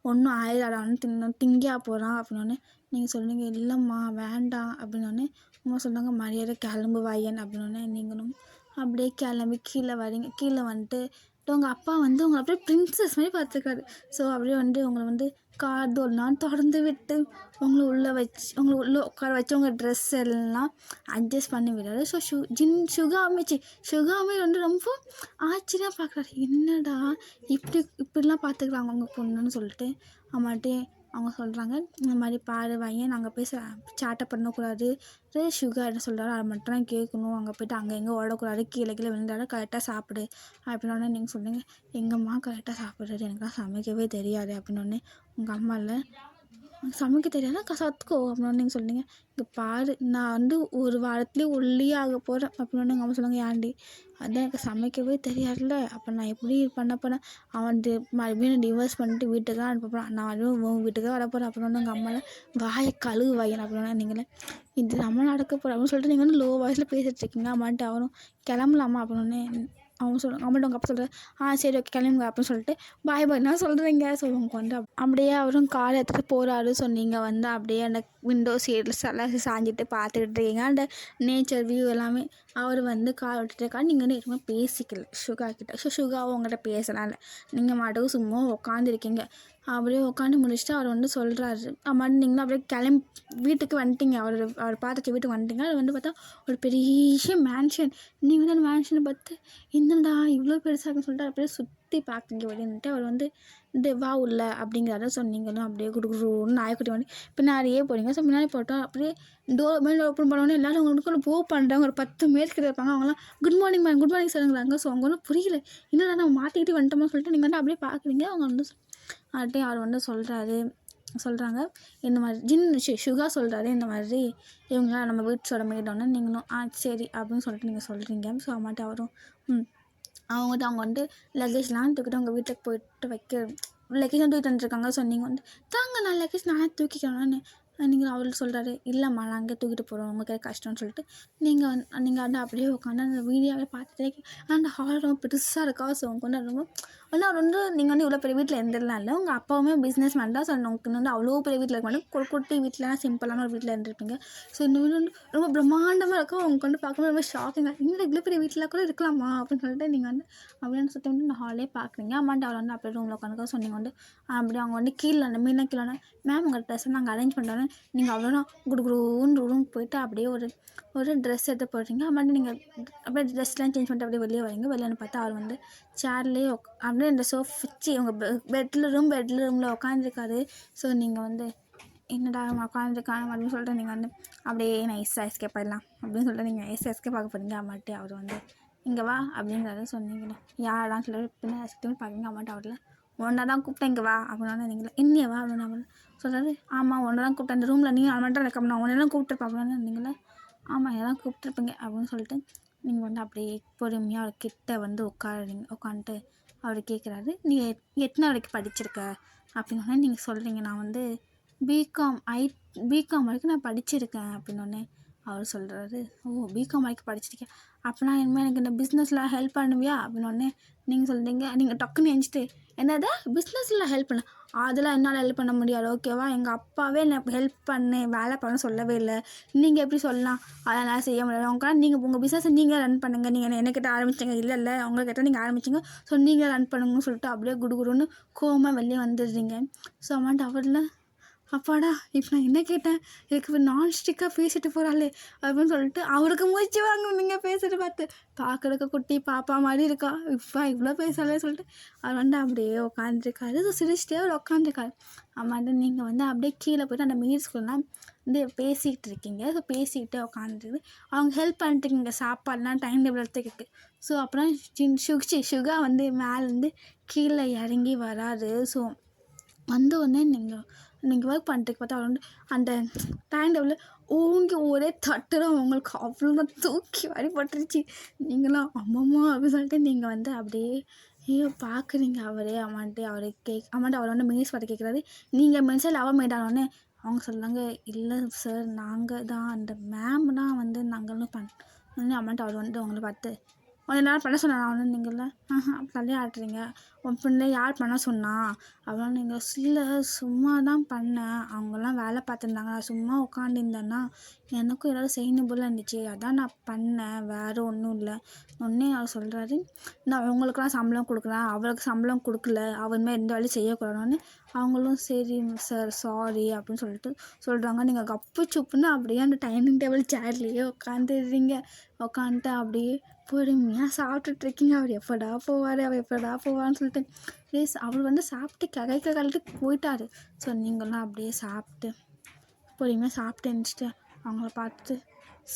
ஒன்றும் ஆயிடாடா அவனு திங்கியா போகிறான் அப்படின்னோடனே நீங்கள் சொல்லுங்க இல்லைம்மா வேண்டாம் அப்படின்னோடனே அம்மா சொல்கிறாங்க மரியாதை கிளம்பு வாயன் அப்படின்னோடனே நீங்களும் அப்படியே கிளம்பி கீழே வரீங்க. கீழே வந்துட்டு உங்கள் அப்பா வந்து உங்களை அப்படியே பிரின்சஸ் மாதிரி பார்த்துருக்காரு. ஸோ அப்படியே வந்து உங்களை வந்து கார் டோர்லாம் திறந்து விட்டு உங்களை உள்ளே உட்கார வச்சு உங்கள் ட்ரெஸ் எல்லாம் அட்ஜஸ்ட் பண்ணி விடுறாரு. ஸோ சுகாமே வந்து ரொம்ப ஆச்சரியம் பார்க்குறாரு. என்னடா இப்படிலாம் பார்த்துக்குறாங்க உங்கள் பொண்ணுன்னு சொல்லிட்டு அம்மாட்டே அவங்க சொல்கிறாங்க இந்த மாதிரி பாரு வையன் நாங்கள் போய் சேட்டை பண்ணக்கூடாது. சுகா என்ன சொல்கிறாரோ அதை மட்டும் தான் கேட்கணும். அங்கே போய்ட்டு அங்கே எங்கே ஓடக்கூடாது, கீழே விழுந்தாலும் கரெக்டாக சாப்பிடு அப்படின்னோடனே நீங்கள் சொல்லுங்கள் எங்கம்மா கரெக்டாக சாப்பிட்றது எனக்குலாம் சமைக்கவே தெரியாது அப்படின்னோடனே உங்கள் அம்மா இல்லை சமைக்க தெரியாதா கற்றுக்கோ அப்படின்னு நீங்கள் சொன்னீங்க. இங்கே பாரு நான் வந்து ஒரு வாரத்துலேயே ஒல்லியே ஆக போகிறேன் அப்படின்னு எங்கள் அம்மா சொன்னாங்க. ஏன்டி அதான் எனக்கு சமைக்கவே தெரியாதுல்ல, அப்போ நான் எப்படி பண்ண போகிறேன், அவன் மறுபடியும் டிவோர்ஸ் பண்ணிட்டு வீட்டுக்கு தான் அனுப்ப போகிறான், நான் அதுவும் உங்கள் வீட்டுக்கு வர போகிறேன் அப்படின்னு எங்கள் அம்மாவில் வாயை கழுவு வாயன் அப்படின்னு நீங்களே இது நம்ம நடக்க போகிறோம் அப்படின்னு சொல்லிட்டு நீங்கள் வந்து லோ வாய்ஸில் பேசிகிட்டு இருக்கீங்க. அம்மான்ட்டு அவரும் கிளம்பலாமா அப்படின்னு அவங்க சொல்லுவாங்க. அம்மாட்ட உங்கள் அப்பா சொல்கிறார் சரி ஓகே கிளம்புங்க அப்படின்னு சொல்லிட்டு பாய் பாய் நான் சொல்கிறேங்க. ஸோ அவங்க வந்து அப்படியே அவரும் கார் எடுத்துகிட்டு போகிறாரு. ஸோ நீங்கள் வந்து அப்படியே அந்த விண்டோ சீட்ஸ் எல்லாம் சாஞ்சிட்டு பார்த்துக்கிட்டு இருக்கீங்க. அந்த நேச்சர் வியூ எல்லாமே. அவர் வந்து கார் ஓட்டிட்டு இருக்காரு. நீங்கள் வந்து எதுவுமே பேசிக்கல சுகா கிட்ட. ஸோ சுகாவும் உங்கள்கிட்ட பேசலாம்ல, நீங்கள் மாட்டுக்கு சும்மா உட்காந்துருக்கீங்க. அப்படியே உட்காந்து முடிச்சுட்டு அவர் வந்து சொல்கிறாரு. அம்மாட்டு நீங்களும் அப்படியே வீட்டுக்கு வந்துட்டீங்க. அவர் பார்த்துட்டு வீட்டுக்கு வந்துட்டீங்க. அது வந்து பார்த்தா ஒரு பெரிய மேன்ஷன். நீங்கள் வந்து அந்த மேன்ஷனை பார்த்து என்னடா இவ்வளோ பெருசாக சொல்லிட்டு அப்படியே சுற்றி பார்க்குங்க வெளியன்ட்டு அவர் வந்து இந்த வா உள்ள அப்படிங்கிறத சொன்னீங்களும். அப்படியே குடுக்குறோன்னு நாய்க்குட்டி வந்து பின்னாடியே போகிறீங்க. ஸோ முன்னாடி போட்டோம் அப்படியே டோர் ஓப்பன் பண்ணோன்னே எல்லோரும் உங்களுக்கு ஒன்று பண்ணுறாங்க. ஒரு 10 பேர் கிட்ட இருப்பாங்க. அவங்களாம் good morning ma'am good morning சொல்லுங்கிறாங்க. ஸோ அவங்க ஒன்றும் புரியல, என்னடா நம்ம மாற்றிக்கிட்டு வந்துட்டோம்னு சொல்லிட்டு நீங்கள் வந்து அப்படியே பார்க்குறீங்க. அவங்க வந்து அப்படியே அவர் வந்து சொல்கிறாங்க இந்த மாதிரி சுகா சொல்கிறாரு இந்த மாதிரி இவங்களாம் நம்ம வீட்டோட மேடோன்னு நீங்களும் சரி அப்படின்னு சொல்லிட்டு நீங்கள் சொல்கிறீங்க. ஸோ அம்மாட்ட அவரும் அவங்க வந்து லக்கேஜ்லாம் தூக்கிட்டு உங்கள் வீட்டுக்கு போயிட்டு லக்கேஜ் தூக்கிட்டு வந்துருக்காங்க. ஸோ நீங்கள் வந்து நான் லக்கேஜ் நான் தூக்கிக்கணும்னு நீங்கள் அவர் சொல்கிறாரு. இல்லைம்மா நான் அங்கே தூக்கிட்டு போகிறோம் உங்களுக்கு கஷ்டம்னு சொல்லிட்டு நீங்கள் வந்து அப்படியே உட்காந்து அந்த வீடியோவே பார்த்துட்டே அந்த ஹால் ரொம்ப பெருசாக இருக்கா. ஸோ அவங்க வந்து ரொம்ப அவர் வந்து நீங்கள் வந்து இவ்வளோ பெரிய வீட்டில் இருந்துடலாம் இல்லை, உங்கள் அப்பாவுமே பிஸ்னஸ் மேன் தான். ஸோ உங்களுக்கு வந்து அவ்வளோ பெரிய வீட்டில் இருக்க மாட்டேன், குட்டி வீட்டிலலாம் சிம்பிளான ஒரு வீட்டில் இருந்திருப்பீங்க. ஸோ இந்த வீடு வந்து ரொம்ப பிரம்மாண்டமாக இருக்கும். அவங்க வந்து பார்க்கும்போது ரொம்ப ஷாக்கிங்காக இன்னும் இவ்வளோ பெரிய வீட்டில் கூட இருக்கலாமா அப்படின்னு சொல்லிட்டு நீங்கள் வந்து அப்படின்னு சுற்றி வந்து இந்த ஹாலே பார்க்குறீங்க. அம்மாண்ட அவளை வந்து அப்படியே ரூமில் உட்காந்துக்க. ஸோ நீங்கள் வந்து அப்படியே அவங்க வந்து கீழே அந்த மீனா கீழே மேம் உங்கள் ட்ரெஸ்ஸை நாங்கள் அரேஞ்ச் பண்ணுறோன்னு நீங்கள் அவ்வளோதான் குடுக்குறோன்னு ரூமுக்கு போயிட்டு அப்படியே ஒரு ட்ரெஸ் எடுத்து போடுறீங்க. அம்மாண்ட நீங்கள் அப்படியே ட்ரெஸ்லாம் சேஞ்ச் பண்ணிட்டு அப்படியே வெளியே வரீங்க. வெளியே பார்த்தா அவர் வந்து சேர்லேயே அப்படியே இந்த வச்சு உங்கள் பெட்ரூமில் உட்காந்துருக்காரு. ஸோ நீங்கள் வந்து என்னடா உட்காந்துருக்காங்க அப்படின்னு சொல்லிட்டு நீங்கள் வந்து அப்படியே நைஸாக எஸ்கேப் ஆகிடலாம் அப்படின்னு சொல்லிட்டு நீங்கள் எஸ்கேப் பார்க்க போகிறீங்க. அம்மாட்டி அவர் வந்து இங்கே வா அப்படிங்கிறத சொன்னீங்களே யாரான்னு சொல்லிட்டு பின்ன எஸ்கேப் பார்க்குறீங்க. அம்மாட்ட அவரில் ஒன்றா தான் கூப்பிட்டேன் இங்கே வா அப்படின்னு நீங்களே இன்னியே வா அப்படின்னு அவர் சொல்கிறாரு. ஆமாம் ஒன்றா தான் கூப்பிட்டேன், அந்த ரூமில் நீங்கள் அம்மாட்ட இருக்க நான் ஒன்றா கூப்பிட்டுருப்பேன் அப்படின்னு நீங்களே ஆமாம் எல்லாம் கூப்பிட்டுருப்பீங்க அப்படின்னு சொல்லிட்டு நீங்கள் வந்து அப்படியே பொறுமையாக அவர் கிட்ட வந்து உட்காந்துட்டு அவர் கேட்குறாரு. நீங்கள் எத்தனை வரைக்கும் படிச்சிருக்க அப்படின்னோடனே நீங்கள் சொல்கிறீங்க நான் வந்து பிகாம் வரைக்கும் நான் படிச்சிருக்கேன் அப்படின்னோடனே அவர் சொல்கிறாரு. பிகாம் வரைக்கும் படிச்சிருக்கேன் அப்படின்னா இனிமேல் எனக்கு இந்த பிஸ்னஸில் ஹெல்ப் பண்ணுவியா அப்படின்னோடனே நீங்கள் சொல்கிறீங்க. நீங்கள் டக்குன்னு எழுஞ்சிட்டு என்னது பிஸ்னஸில் ஹெல்ப் பண்ண அதெல்லாம் என்னால் ஹெல்ப் பண்ண முடியாது ஓகேவா, எங்கள் அப்பாவே என்ன ஹெல்ப் வேலை பண்ண சொல்லவே இல்லை, நீங்கள் எப்படி சொல்லலாம் அதெல்லாம் செய்ய முடியாது, உங்களால் நீங்கள் உங்கள் பிஸ்னஸை நீங்கள் ரன் பண்ணுங்கள், நீங்கள் என்னக்கிட்ட ஆரம்பிச்சிங்க இல்லை உங்கள்கிட்ட நீங்கள் ஆரம்பிச்சிங்க, ஸோ நீங்கள் ரன் பண்ணுங்கன்னு சொல்லிட்டு அப்படியே குடுகுடுன்னு கோவமாக வெளியே வந்துடுறீங்க. ஸோ அம்மாண்ட அவரில் அப்பாடா இப்போ நான் என்ன கேட்டேன் இதுக்கு நான்ஸ்டிக்காக பேசிட்டு போகிறாளே அப்படின்னு சொல்லிட்டு அவருக்கு மூச்சு வாங்க நீங்கள் பேசிட்டு பார்க்குறதுக்கு குட்டி பாப்பா மாதிரி இருக்கா இப்போ இவ்வளோ பேசலே சொல்லிட்டு அவர் வந்து அப்படியே உட்காந்துருக்காரு. ஸோ சிரிச்சிட்டே அவர் உட்காந்துருக்காரு. அம்மாண்ட நீங்கள் வந்து அப்படியே கீழே போய்ட்டு அந்த மீல்ஸ்குள்ளலாம் வந்து பேசிக்கிட்டு இருக்கீங்க. ஸோ பேசிக்கிட்டே உட்காந்துருக்கு. அவங்க ஹெல்ப் பண்ணிட்டுருக்கீங்க சாப்பாடுலாம் டைம் டேபிள் எடுத்துக்கிட்டு. ஸோ அப்புறம் சுகா வந்து மேலேருந்து கீழே இறங்கி வராது. ஸோ வந்த உடனே நீங்கள் ஒர்க் பண்ணிட்டு பார்த்தா அவர் வந்து அந்த டைம் டேபிளில் ஓங்கி ஒரே தட்டுற உங்களுக்கு அவ்வளோ தூக்கி வாரி போட்டுருச்சு. நீங்களாம் அம்மம்மா அப்படின்னு சொல்லிட்டு நீங்கள் வந்து அப்படியே பார்க்குறீங்க. அம்மாண்ட்டு அவர் வந்து மெயின்ஸ் பார்த்து கேட்குறாரு. நீங்கள் மென்ஸில் அவ மேடானோடனே அவங்க சொல்கிறாங்க இல்லை சார் நாங்கள் தான் அந்த மேம் தான் வந்து நாங்களும் அம்மாண்ட்டு அவர் வந்து அவங்கள பார்த்து கொஞ்ச நேரம் பண்ண சொன்னா அவனு நீங்கள தள்ளி ஆட்டுறீங்க, உன் பிள்ளை யார் பண்ண சொன்னா அப்படின்னு நீங்கள் இல்லை சும்மா தான் பண்ணேன், அவங்கெல்லாம் வேலை பார்த்துருந்தாங்க, நான் சும்மா உட்காந்துருந்தேன்னா எனக்கும் ஏதாவது செய்யணும் போல இருந்துச்சு அதான் நான் பண்ணேன், வேறு ஒன்றும் இல்லை. ஒன்றே அவர் சொல்கிறாரு நான் அவங்களுக்குலாம் சம்பளம் கொடுக்குறேன், அவளுக்கு சம்பளம் கொடுக்கல, அவனுமே எந்த வேலையும் செய்யக்கூடாதுன்னு அவங்களும் சரி சார் சாரி அப்படின்னு சொல்லிட்டு சொல்கிறாங்க. நீங்கள் கப்பு சுப்புன்னு அப்படியே அந்த டைனிங் டேபிள் சேர்லேயே உட்காந்துடுறீங்க. உட்காந்துட்டு அப்படியே பொறுமையாக சாப்பிட்டுட்ருக்கீங்க. அவர் எப்படா போவார்னு சொல்லிட்டு ப்ளீஸ் அவர் வந்து சாப்பிட்டு கழட்டு போயிட்டார். ஸோ நீங்களாம் அப்படியே சாப்பிட்டு பொறுமையாக சாப்பிட்டு எழுந்திரிச்சிட்டு அவங்கள பார்த்துட்டு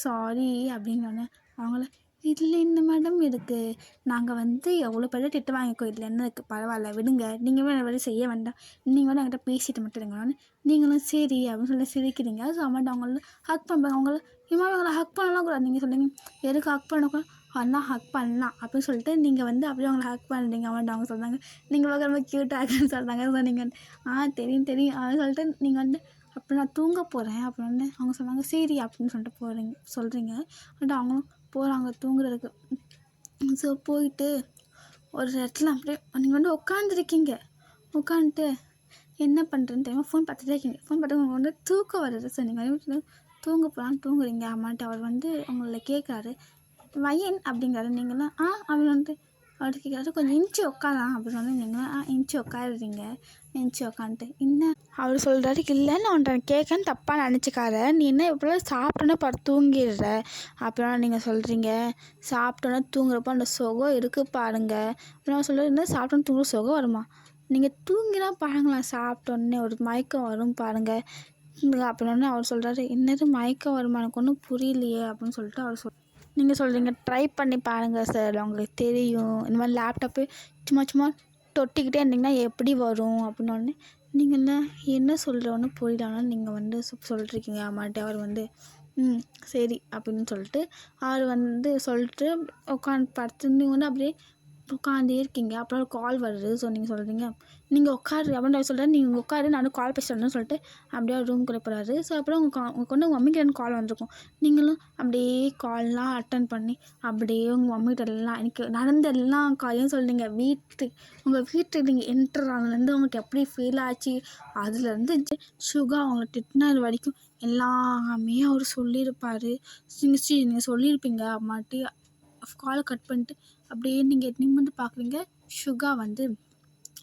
சாரி அப்படின்னோடனே அவங்கள இதில் என்ன மேடம் இருக்குது, நாங்கள் வந்து எவ்வளோ பேர் திட்டு வாங்கிக்கோ, இதில் என்ன இருக்குது, பரவாயில்ல விடுங்க, நீங்கள் வேறு வேறு செய்ய வேண்டாம், நீங்கள் வேறு என்கிட்ட பேசிட்டு மட்டும் இருங்க. நீங்களும் சரி அப்படின்னு சொல்லி சிரிக்கிறீங்க. ஸோ அம்மாட்ட அவங்கள ஹக் பண்ணுறாங்க. அவங்கள அவங்கள ஹக் பண்ணலாம் கூடாது. நீங்கள் சொல்லுங்க எதுக்கு ஹக் பண்ணக்கூடாது, அதெல்லாம் ஹக் பண்ணலாம் அப்படின்னு சொல்லிட்டு நீங்கள் வந்து அப்படியே அவங்கள ஹக் பண்ணுறீங்க. அம்மாட்ட அவங்க சொல்கிறாங்க நீங்கள் ரொம்ப க்யூட்டாக இருக்குன்னு சொல்கிறாங்க. ஸோ நீங்கள் தெரியும் தெரியும் அப்படின்னு சொல்லிட்டு நீங்கள் வந்து அப்போ நான் தூங்க போகிறேன் அப்படின்னு அவங்க சொன்னாங்க. சரி அப்படின்னு சொல்லிட்டு சொல்கிறீங்க. பட் அவங்களும் போகிறாங்க தூங்குறதுக்கு. ஸோ போயிட்டு ஒரு இடத்துல அப்படியே நீங்கள் வந்து உட்காந்துருக்கீங்க. உட்காந்துட்டு என்ன பண்ணுறேன்னு தெரியாமல் ஃபோன் பார்த்துட்டே இருக்கீங்க. ஃபோன் பார்த்து உங்களுக்கு வந்து தூக்கம் வருது. ஸோ நீங்கள் வந்து தூங்க போகலான்னு தூங்குறீங்க. அம்மாட்ட அவர் வந்து உங்களை கேட்குறாரு, வயன் அப்படிங்கிறாரு. நீங்களாம் அப்படின்னு வந்துட்டு அவர் கேட்குறாரு, கொஞ்சம் இன்ச்சு உட்காரலாம் அப்படின்னு சொல்லி நீங்களும் இன்ச்சு உட்காருறீங்க. இன்ச்சு உட்காந்துட்டு என்ன அவர் சொல்கிறாரு, இல்லை நான் உன்ட்ட கேட்கன்னு தப்பாக நினச்சிக்காத, நீ என்ன இப்போலாம் சாப்பிட்டோன்னே படுத்து தூங்கிடுற அப்படிலாம் நீங்கள் சொல்கிறீங்க. சாப்பிட்டோன்னே தூங்குறப்போ அந்த சுகம் இருக்குது பாருங்க. நான் சொல்கிறது என்ன, சாப்பிட்டோன்னு தூங்குற சுகம் வருமா, நீங்கள் தூங்கினா பாருங்களேன், சாப்பிட்டோன்னே ஒரு மயக்கம் வரும் பாருங்கள் அப்படின்னு அவர் சொல்கிறாரு. என்னது மயக்கம் வருமா, எனக்கு ஒன்றும் புரியலையே அப்படின்னு சொல்லிட்டு அவர் நீங்கள் சொல்கிறீங்க, ட்ரை பண்ணி பாருங்கள் சார், உங்களுக்கு தெரியும், இந்த மாதிரி லேப்டாப்பு சும்மா தொட்டிக்கிட்டே இருந்தீங்கன்னா எப்படி வரும் அப்படின்னோடனே நீங்கள் என்ன சொல்கிறோன்னு புரியலன்னா நீங்கள் வந்து சொல்லிட்டுருக்கீங்க அம்மாட்ட. அவர் வந்து சரி அப்படின்னு சொல்லிட்டு அவர் வந்து சொல்லிட்டு உட்காந்து படுத்து நீங்கள் வந்து அப்படியே உட்காந்தே இருக்கீங்க. அப்புறம் ஒரு கால் வருது. ஸோ நீங்கள் சொல்கிறீங்க நீங்கள் உட்காரு அப்படின்னு சொல்கிறேன். நீங்கள் உட்காரு, நானும் கால் பேசுகிறேன்னு சொல்லிட்டு அப்படியே ரூம்குள்ளே போகிறாரு. ஸோ அப்புறம் உங்களுக்கு வந்து உங்கள் மம்மிக்கிட்ட கால் வந்திருக்கும். நீங்களும் அப்படியே கால்லாம் அட்டன் பண்ணி அப்படியே உங்கள் மம்மிகிட்ட எல்லாம் எனக்கு நடந்த எல்லா காலையும் சொல்கிறீங்க. உங்கள் வீட்டுக்கு நீங்கள் என்டர் ஆனதுலேருந்து உங்களுக்கு எப்படி ஃபீல் ஆச்சு, அதுலேருந்து சுகா அவங்களை திட்டினது வரைக்கும் எல்லாமே அவர் சொல்லியிருப்பார். நீங்கள் சொல்லியிருப்பீங்க அம்மாட்டி. காலை கட் பண்ணிட்டு அப்படியே நீங்கள் நிமிர்ந்து பார்க்குறீங்க. சுகா வந்து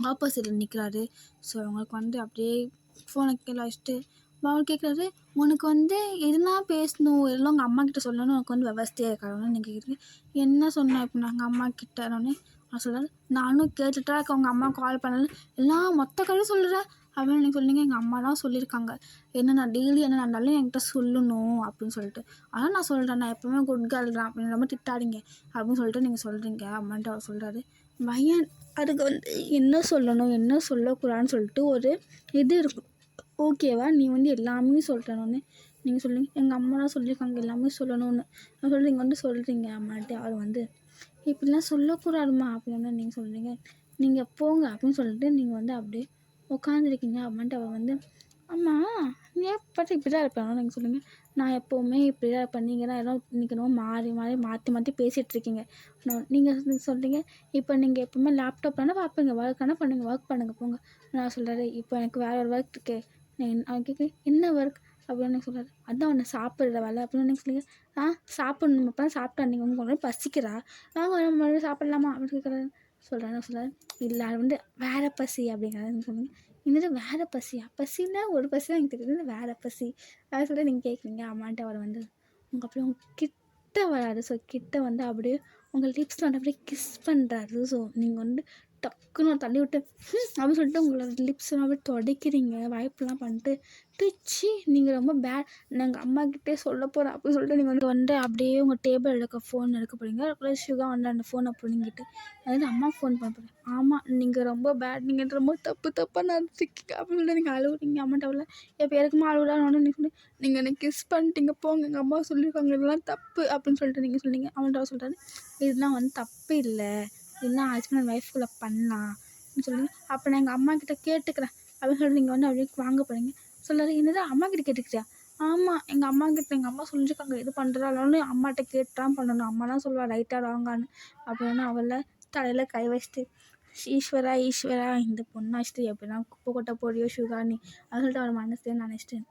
ஆப்போசிட்டில் நிற்கிறாரு. ஸோ அவங்களுக்கு வந்து அப்படியே ஃபோனை கீழே வச்சுட்டு அவர் கேட்குறாரு, உனக்கு வந்து எதுனா பேசணும், எல்லாம் உங்கள் அம்மா கிட்ட சொல்லணும்னு உனக்கு வந்து விவஸ்தையாக இருக்காருன்னு நீங்கள் கேட்குறீங்க. என்ன சொன்னேன் இப்போ நாங்கள் அம்மா கிட்டே நான் சொல்கிறாரு, நானும் கேட்டுட்டா இருக்க உங்கள் அம்மா கால் பண்ணல, எல்லாம் மொத்த கதையும் சொல்லுறேன் அப்படின்னு நீங்கள் சொன்னீங்க. எங்கள் அம்மா தான் சொல்லியிருக்காங்க, என்ன நான் டெய்லி என்ன நடந்தாலும் என்கிட்ட சொல்லணும் அப்படின்னு சொல்லிட்டு. ஆனால் நான் சொல்கிறேன், நான் எப்போவுமே குட் கேர்ள் தான் அப்படின்னு ரொம்ப திட்டாதீங்க அப்படின்னு சொல்லிட்டு நீங்கள் சொல்கிறீங்க அம்மான்ட்டு. அவர் சொல்கிறாரு, பையன் அதுக்கு வந்து என்ன சொல்லணும் என்ன சொல்லக்கூடாதுன்னு சொல்லிட்டு ஒரு இது இருக்கும், ஓகேவா, நீ வந்து எல்லாமே சொல்லிட்டனோன்னு நீங்கள் சொல்லுங்க. எங்கள் அம்மா தான் சொல்லியிருக்காங்க எல்லாமே சொல்லணும்னு நான் சொல்லி நீங்கள் வந்து சொல்கிறீங்க அம்மான்ட்டு. அவர் வந்து இப்படிலாம் சொல்லக்கூடாதுமா அப்படின்னு நீங்கள் சொல்கிறீங்க. நீங்கள் போங்க அப்படின்னு சொல்லிட்டு நீங்கள் வந்து அப்படியே உட்காந்துருக்கீங்க அம்மான்ட்டு. அவர் வந்து அம்மா நீ எப்போ இப்படி தான் இருப்பேன் நீங்கள் சொல்லுங்கள். நான் எப்போவுமே இப்படி தான் இருப்பேன், நீங்கள் தான் ஏதோ இன்றைக்கி மாற்றி பேசிகிட்ருக்கீங்க. நீங்கள் சொல்கிறீங்க, இப்போ நீங்கள் எப்போவுமே லேப்டாப் வேணால் பார்ப்பீங்க, ஒர்க் ஆனால் ஒர்க் பண்ணுங்கள் போங்க. நான் சொல்கிறாரு, இப்போ எனக்கு வேறு ஒரு ஒர்க் இருக்கே. அவன் கேட்க என்ன ஒர்க் அப்படின்னு சொல்கிறாரு, அதான் உன்னை சாப்பிட்ற வேலை அப்படின்னு நீங்கள் சொல்லுங்கள். சாப்பிட்ணும், அப்போ தான் சாப்பிட்டா நீங்கள் உங்களுக்கு பசிக்கிறா, மறுபடியும் சாப்பிட்லாமா அப்படின்னு கேட்குறாரு. சொல்கிறேன் இல்லை அது வந்து வேறு பசி அப்படிங்கிறாரு. சொல்லுங்கள், என்னது வேறு பசியா, பசின்னா ஒரு பசி தான் எனக்கு தெரியுது, வேறு பசி அதை சொல்லிட்டு நீங்கள் கேட்குறீங்க அம்மான்ட்டு. அவர் வந்து அப்படியே உங்கள் கிட்ட வராது. ஸோ கிட்ட வந்து அப்படியே உங்கள் லிப்ஸில் வந்து அப்படியே கிஸ் பண்ணுறாரு. ஸோ நீங்கள் வந்து டக்குன்னு தள்ளி விட்டு அப்படின்னு சொல்லிட்டு உங்களோட லிப்ஸ் அப்படியே துடைக்கிறீங்க, வாய்ப்பெல்லாம் பண்ணிட்டு பிச்சு நீங்கள் ரொம்ப பேட், நாங்கள் அம்மாக்கிட்டே சொல்ல போகிறேன் அப்படின்னு சொல்லிட்டு நீங்கள் வந்து அப்படியே உங்கள் டேபிள் ஃபோன் எடுக்க போகிறீங்க. அதுக்குள்ளே சுகா வந்து அந்த ஃபோனை பிடிங்கிட்டு அதாவது அம்மா ஃபோன் பண்ண போகிறேன். ஆமாம் நீங்கள் ரொம்ப பேட், நீங்கள் ரொம்ப தப்பாக நடந்துருக்கீங்க அப்படின்னு சொல்லிட்டு நீங்கள் அழுவுறீங்க அம்மாட்ட. அவ்வளோ எப்போ எதுக்குமா அழுவுறான்னு நீங்கள் எனக்கு கிஸ் பண்ணிட்டீங்க போங்க, எங்கள் அம்மா சொல்லியிருக்காங்க இதெல்லாம் தப்பு அப்படின்னு சொல்லிட்டு நீங்கள் சொன்னீங்க. அவன்கிட்ட அவர் சொல்கிறாரு, இதெல்லாம் வந்து தப்பு இல்லை, இதெல்லாம் ஹஸ்பண்ட் அண்ட் ஒய்ஃப்குள்ளே பண்ணலாம் அப்படின்னு சொல்லுங்கள். அப்போ நான் எங்கள் அம்மா கிட்டே கேட்டுக்கிறேன் அப்படின்னு சொல்லிட்டு நீங்கள் வந்து அப்படியே வாங்க போகிறீங்க. சொல்கிறாரு, என்னது அம்மா கிட்டே கேட்டுக்கிறியா? ஆமாம் எங்கள் அம்மா கிட்ட எங்கள் அம்மா சொல்லியிருக்காங்க இது பண்ணுறாலும் அம்மாட்ட கேட்டு தான் பண்ணணும், அம்மா தான் சொல்லுவாள் ரைட்டாக ராங்கான்னு அப்படின்னு அவளை தலையில் கை வச்சுட்டு ஈஸ்வரா இந்த பொண்ணை வச்சுட்டு எப்படின்னா குப்பை கொட்ட போறியோ சுகானி அப்படின்னு சொல்லிட்டு அவர் மனசுலேயே நினச்சிட்டேன்.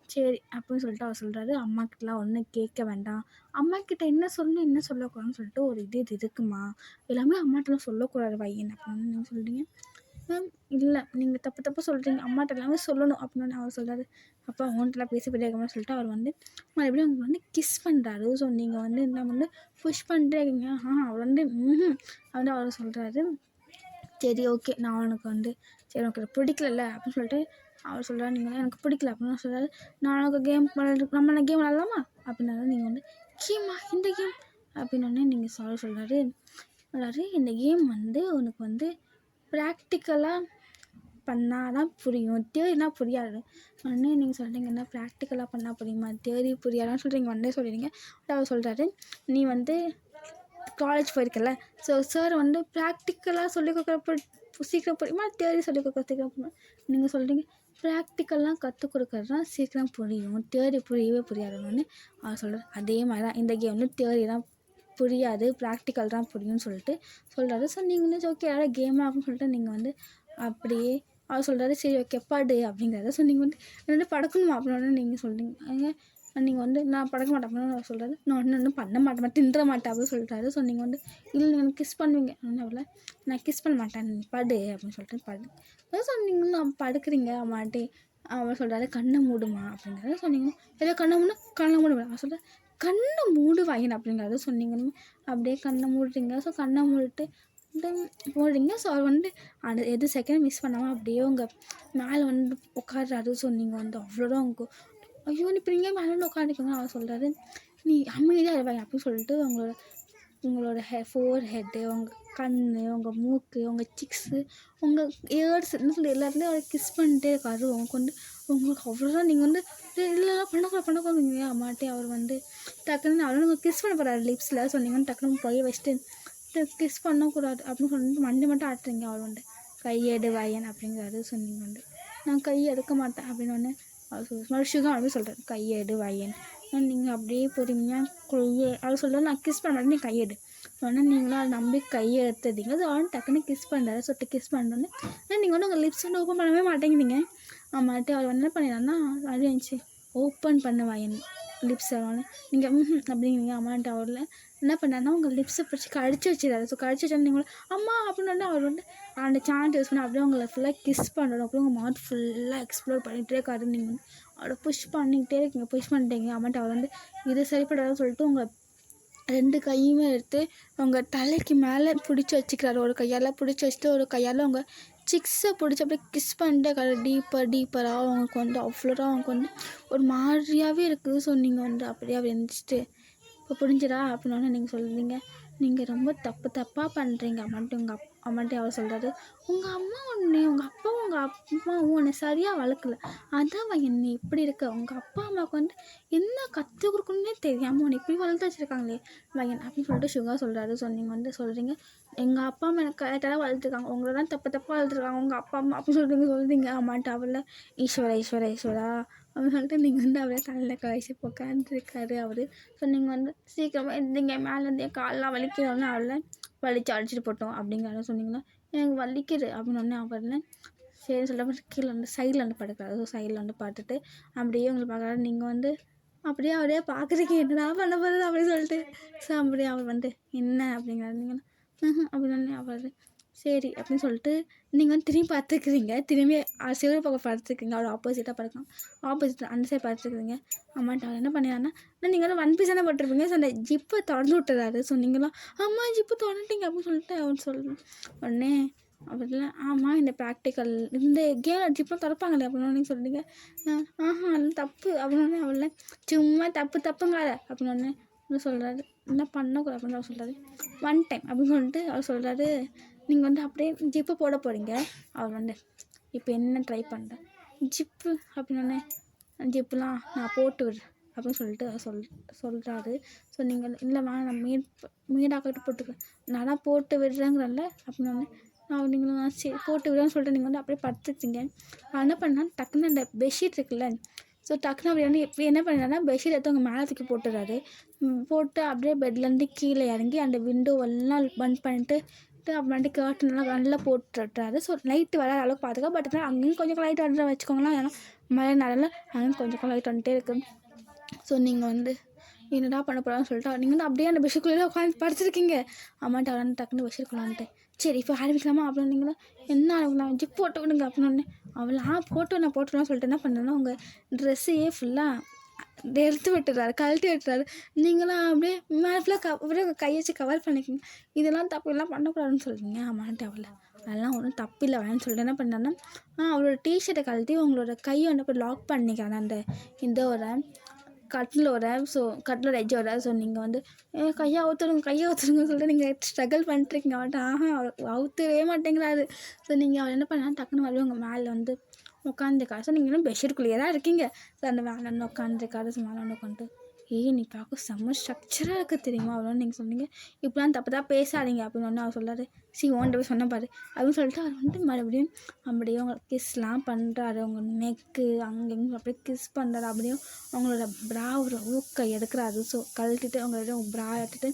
சரி அப்படின்னு சொல்லிட்டு அவர் சொல்கிறாரு, அம்மாக்கிட்டலாம் ஒன்றும் கேட்க வேண்டாம், அம்மாக்கிட்ட என்ன சொல்லணும் என்ன சொல்லக்கூடாதுன்னு சொல்லிட்டு ஒரு இது இருக்குமா, எல்லாமே அம்மாட்டெலாம் சொல்லக்கூடாது வையன் அப்படின்னு நீங்கள் சொல்கிறீங்க. மேம் இல்லை நீங்கள் தப்பு சொல்கிறீங்க, அம்மாட்ட எல்லாமே சொல்லணும் அப்படின்னு அவர் சொல்கிறாரு. அப்போ அவன்கிட்டலாம் பேசி போயிட்டே சொல்லிட்டு அவர் வந்து மறுபடியும் அவங்க வந்து கிஸ் பண்ணுறாரு. ஸோ நீங்கள் வந்து என்ன வந்து புஷ் பண்ணிட்டே இருக்கீங்க. அவர் வந்து வந்து அவர் சொல்கிறாரு, சரி ஓகே நான் உனக்கு வந்து சரி உனக்கு பிடிக்கல அப்படின்னு சொல்லிட்டு அவர் சொல்கிறார். நீங்கள் எனக்கு பிடிக்கல அப்படின்னு சொல்கிறாரு. நான் உனக்கு கேம் நம்ம கேம் விளாட்லாமா அப்படின்னாலும் நீங்கள் வந்து கேமா இந்த கேம் அப்படின்னோடனே நீங்கள் சொல்கிறாரு இந்த கேம் வந்து உனக்கு வந்து ப்ராக்டிக்கலாக பண்ணால் தான் புரியும், தியரினா புரியாது. உடனே நீங்கள் சொல்கிறீங்க என்ன ப்ராக்டிக்கலாக பண்ணால் புரியுமா, தியரி புரியாதான்னு சொல்கிறீங்க. உடனே சொல்கிறீங்க. அவர் சொல்கிறாரு நீ வந்து காலேஜ் போயிருக்கல, ஸோ சார் வந்து ப்ராக்டிக்கலாக சொல்லிக் கொடுக்குறப்ப சீக்கிரம் புரியுமா, தியரி சொல்லிக் கொடுக்குற சீக்கிரம் புரியுமா. நீங்கள் சொல்கிறீங்க ப்ராக்டிக்கல்லாம் கற்றுக் கொடுக்குறது தான் சீக்கிரம் புரியும், தியரி புரியவே புரியாதுன்னு. அவர் சொல்கிறார் அதே மாதிரி தான் இந்த கேம் வந்து தியரி தான் புரியாது, ப்ராக்டிக்கல் தான் புரியும்னு சொல்லிட்டு சொல்கிறாரு. ஸோ நீங்கள் வந்து ஓகே யாராவது கேமாக அப்படின்னு சொல்லிட்டு நீங்கள் வந்து அப்படியே அவர் சொல்கிறாரு சரி ஓகே படு அப்படிங்கிறத. ஸோ நீங்கள் வந்து என்ன படக்கணுமா அப்படின்னு நீங்கள் சொல்கிறீங்க. நீங்கள் வந்து நான் படக்க மாட்டேன் அப்படின்னு அவர் சொல்கிறாரு. நான் ஒன்றும் பண்ண மாட்டேன், தின்ற மாட்டேன் அப்படின்னு சொல்லிட்டாரு. ஸோ நீங்கள் வந்து இல்லை நீங்கள் கிஸ் பண்ணுவீங்க அப்படின்னு அவளை நான் கிஸ் பண்ண மாட்டேன் படு அப்படின்னு சொல்லிட்டு படு. ஸோ நீங்கள் நான் படுக்கிறீங்க மாட்டே அவர் சொல்கிறாரு கண்ணை மூடுமா அப்படிங்கிறத. சொன்னீங்க ஏதோ கண்ணை மூடுவேன் அவர் சொல்கிறார் கண்ணை மூடு வாயின் அப்படிங்கிறத சொன்னீங்க. அப்படியே கண்ணை மூடுறீங்க. ஸோ கண்ணை மூடிட்டு போடுறீங்க. ஸோ அவர் வந்து அது எது செகண்ட் மிஸ் பண்ணாமல் அப்படியே உங்கள் மேலே வந்து உட்காடுறாரு. ஸோ நீங்கள் வந்து அவ்வளோதான் உங்க ஐயோ இப்போ நீங்கள் மேலே வந்து உட்காந்துக்கோங்க. அவர் சொல்கிறாரு நீ அமைதியாக இருப்பாங்க அப்படின்னு சொல்லிட்டு உங்களோட ஃபோர் ஹெட்டு, உங்கள் கண், உங்கள் மூக்கு, உங்கள் சிக்ஸு, உங்கள் இயர்ஸ் என்ன சொல்லி எல்லாருமே அவரை கிஸ் பண்ணிட்டே இருக்காரு. அவங்க வந்து உங்களுக்கு அவ்வளோதான் நீங்கள் வந்து இல்லைலாம் பண்ணக்கூடாது அம்மாட்டே. அவர் வந்து டக்குன்னு அவரை நீங்கள் கிஸ் பண்ண போகிறாரு லிப்ஸில். சொன்னீங்கன்னு டக்குன்னு போய் வச்சுட்டு கிஸ் பண்ணக்கூடாது அப்படின்னு சொல்லிட்டு மண்டை மட்டும் ஆட்டுறீங்க. அவர் வந்து கையெடு வாயன் அப்படிங்கிறாரு. சொன்னீங்க வந்து நான் கையை எடுக்க மாட்டேன் அப்படின்னு ஒன்று அவர் மறுஷுகம் அப்படின்னு சொல்கிறேன் கையெடு வாயன். நீங்கள் அப்படியே பொறுமையாக அவர் சொல்கிறார் நான் கிஸ் பண்ண மாட்டேன் நீ கையெடு. ஆனால் நீங்களும் அதை நம்பி கையை எடுத்துட்டீங்க. ஸோ அவன் டக்குன்னு கிஸ் பண்ணுறாரு. சொல்லிட்டு கிஸ் பண்ணோன்னே நீங்கள் வந்து உங்கள் லிப்ஸ் வந்து ஓப்பன் பண்ணவே மாட்டேங்கிறீங்க. மாட்டே அவர் வந்து என்ன பண்ணிடுறாருன்னா அது இருந்துச்சு ஓப்பன் பண்ணுவாயன் லிப்ஸை வந்து நீங்கள் அப்படிங்கிறீங்க. அம்மான்ட்டு அவரில் என்ன பண்ணாருன்னா உங்கள் லிப்ஸை பிடிச்சி கடிச்சு வச்சிடாரு. ஸோ கடிச்சு வச்சா நீங்கள் அம்மா அப்படின்னு வந்து அவர் வந்து அந்த சாண்ட் யூஸ் பண்ணி அப்படியே உங்களை ஃபுல்லாக கிஸ் பண்ணுறோம். அப்படியே உங்கள் மவுத் ஃபுல்லாக எக்ஸ்ப்ளோர் பண்ணிகிட்டே இருக்காரு. நீங்கள் வந்து அவரை புஷ் பண்ணிக்கிட்டே இருக்கீங்க, புஷ் பண்ணிட்டீங்க. அம்மாட்டு அவர் வந்து இது சரிப்படாதுன்னு சொல்லிட்டு உங்கள் 2 கையுமே எடுத்து உங்கள் தலைக்கு மேலே பிடிச்சி வச்சுக்கிறாரு. ஒரு கையால் பிடிச்சி வச்சுட்டு ஒரு கையால் உங்கள் சிக்ஸை பிடிச்சி அப்படியே கிஸ் பண்ணிட்டே இருக்காரு. டீப்பராக அவங்களுக்கு வந்து அவ்வளோதான் அவங்களுக்கு வந்து ஒரு மாதிரியாகவே இருக்குது. ஸோ நீங்கள் வந்து அப்படியே அவர் எழுந்திரிச்சிட்டு இப்போ புரிஞ்சுடா அப்படின்னு நீங்கள் சொல்லுவீங்க. நீங்கள் ரொம்ப தப்பாக பண்ணுறீங்க அம்மாட்டே அவர் சொல்கிறாரு உங்கள் அம்மா உங்கள் அப்பாவும் உன்னை சரியாக வளர்க்கல, அதான் என்னை இப்படி இருக்க. உங்கள் அப்பா அம்மாவுக்கு வந்து என்ன கற்றுக் கொடுக்கணுன்னே தெரியாமல் உன்னை இப்படி வளர்த்து வச்சுருக்காங்களே வயன் அப்படின்னு சொல்லிட்டு சுகா சொல்கிறாரு. ஸோ நீங்கள் வந்து சொல்கிறீங்க எங்கள் அப்பா அம்மா எனக்கு கரெக்டாக வளர்த்துருக்காங்க, உங்களை தான் தப்பாக வளர்த்துருக்காங்க உங்கள் அப்பா அம்மா அப்படின்னு சொல்கிறீங்க. அம்மாட்ட அவரில் ஈஸ்வரா அப்படின்னு சொல்லிட்டு நீங்கள் வந்து அவரே தலையில் கழிச்சு உட்காந்துருக்காரு அவர். ஸோ நீங்கள் வந்து சீக்கிரமாக இருந்தீங்க மேலேருந்தே காலெலாம் வலிக்கிறோன்னு அவரில் வலிச்சு அடிச்சுட்டு போட்டோம் அப்படிங்கிறத சொன்னீங்கன்னா எனக்கு வலிக்குது அப்படின்னு அவரில் சரி சொல்ல கீழே வந்து சைடில் வந்து படுக்கிறாரு. ஸோ சைடில் வந்து பார்த்துட்டு அப்படியே உங்களுக்கு பார்க்குறாரு. நீங்கள் வந்து அப்படியே அவரே பார்க்குறீங்க என்னடா பண்ண போகிறது அப்படின்னு சொல்லிட்டு. ஸோ அப்படியே அவர் வந்து என்ன அப்படிங்கிறாரு. நீங்கள் அப்படின்னு அவர் சரி அப்படின்னு சொல்லிட்டு நீங்கள் வந்து திரும்பி பார்த்துக்கிறீங்க. திரும்பி சிவரு பக்கம் பார்த்துருக்கீங்க. அவர் ஆப்போசிட்டாக பார்க்கலாம், ஆப்போசிட் அந்த சைடு பார்த்துருக்கீங்க. அம்மாட்ட அவர் என்ன பண்ணிடுறாருன்னா நீங்கள் வந்து 1 பீஸ் தானே போட்டிருப்பீங்க. ஸோ அந்த ஜிப்பை திறந்து விட்டுறாரு. ஸோ நீங்களாம் அம்மா ஜிப்பு திறந்துட்டீங்க அப்படின்னு சொல்லிட்டு அவர் சொல்லணும். உடனே அப்படின்னா ஆமாம் இந்த ப்ராக்டிக்கல் இந்த கேமில் ஜிப்பெலாம் திறப்பாங்களே அப்படின்னு நீங்கள் சொல்கிறீங்க. அது தப்பு அப்படின்னு அவள சும்மா தப்புங்காத அப்படின்னு சொல்கிறாரு. என்ன பண்ணக்கூடாது அப்படின்னு அவர் சொல்கிறாரு. 1 டைம் அப்படின்னு சொல்லிட்டு அவர் சொல்கிறாரு. நீங்கள் வந்து அப்படியே ஜிப்பு போட போகிறீங்க. அவர் வந்து இப்போ என்ன ட்ரை பண்ணுறேன் ஜிப்பு அப்படின்னு ஜிப்புலாம் நான் போட்டு விடுறேன் அப்படின்னு சொல்லிட்டு அவர் சொல்கிறாரு. ஸோ நீங்கள் இல்லைம்மா நான் மீடாக்கிட்டு போட்டுக்கிறேன் நான் தான் போட்டு விடுறேங்கிறல்ல அப்படின்னு நீங்களும் சரி போட்டு விடுறேன்னு சொல்லிட்டு நீங்கள் வந்து அப்படியே படுத்துக்கிட்டீங்க. என்ன பண்ணால் டக்குன்னு அந்த பெட்ஷீட் இருக்குல்ல, ஸோ டக்குன்னு அப்படி வந்து எப்படி என்ன பண்ணுறாருன்னா பெட்ஷீட் எடுத்து அவங்க மேலே தூக்கி போட்டுறாரு. போட்டு அப்படியே பெட்லேருந்து கீழே இறங்கி அந்த விண்டோவெல்லாம் பண்ட் பண்ணிட்டு அப்புறமேட்டு கர்ட்டன்லாம் நல்லா போட்டுறாரு. ஸோ லைட்டு வர அளவுக்கு பார்த்துக்கோ. பட் ஆனால் அங்கேயும் கொஞ்சம் லைட் வந்து வச்சுக்கோங்களேன். ஏன்னா மழை நாளில் அங்கேயும் கொஞ்சம் லைட் வந்துட்டே இருக்குது. ஸோ நீங்கள் வந்து என்னடா பண்ண போகிறான்னு சொல்லிட்டு நீங்கள் வந்து அப்படியே அந்த பெட்ஷீட்குள்ளே உட்காந்து படுத்துருக்கீங்க. அம்மாட்ட அவரான டக்குன்னு பெட்ஷீட்குள்ளான்ட்டு சரி இப்போ ஆரம்பிக்கலாமா அப்படின்னு நீங்களும் என்ன ஆரம்பிக்கலாம் ஜிப் போட்டு விடுங்க அப்படின்னு அவள் போட்டுலாம் சொல்லிட்டு என்ன பண்ணுறேன்னா உங்கள் ட்ரெஸ்ஸையே ஃபுல்லாக எடுத்து விட்டுறாரு, கழட்டி விட்டுறாரு. நீங்களாம் அப்படியே மேலே ஃபுல்லாக அப்படியே கையை வச்சு கவர் பண்ணிக்கிங்க. இதெல்லாம் தப்பு எல்லாம் பண்ணக்கூடாதுன்னு சொல்கிறீங்க. அம்மாட்ட அவளை அதெல்லாம் ஒன்றும் தப்பு இல்லை வேணும்னு சொல்லிட்டு என்ன பண்ணாருன்னா அவளோட டிஷர்ட்டை கழட்டி உங்களோட கையை வந்து போய் லாக் பண்ணிக்கிறாங்க. அந்த இதோட கட்டிலோட எஜ்ஜோட. ஸோ நீங்கள் வந்து கையை அவுத்துருங்க சொல்லிட்டு நீங்கள் ஸ்ட்ரகிள் பண்ணிட்டுருக்கீங்க. அவன்ட்டு அவுத்துவே மாட்டேங்கிறாரு. ஸோ நீங்கள் அவர் என்ன பண்ணால் டக்குன்னு மறுபடியும் உங்கள் மேலே வந்து உட்காந்துருக்காரு. ஸோ நீங்கள் இன்னும் பெட்ஷீட்டுக்குள்ளேயே தான் இருக்கீங்க. ஸோ அந்த மேலே வந்து உட்காந்துருக்காரு. ஸோ மேலே வந்து உட்காந்துட்டு நீ பார்க்க செம்ம ஸ்ட்ரக்சராக இருக்குது தெரியுமா அப்படின்னு நீங்கள் சொன்னீங்க. இப்படிலாம் தப்பு தான் பேசாதீங்க அப்படின்னு ஒன்று அவர் சொல்கிறாரு. ஓன்ட்டு போய் சொன்ன பாரு அப்படின்னு சொல்லிட்டு அவர் வந்து மறுபடியும் அப்படியே உங்களுக்கு கிஸ்லாம் பண்ணுறாரு. உங்கள் நெக்கு அங்கே இங்கே அப்படியே கிஸ் பண்ணுறாரு. அப்படியும் அவங்களோட ப்ரா ஒரு ஊக்கை எடுக்கிறாரு. ஸோ கழட்டிட்டு அவங்களோட ப்ரா எடுத்துட்டு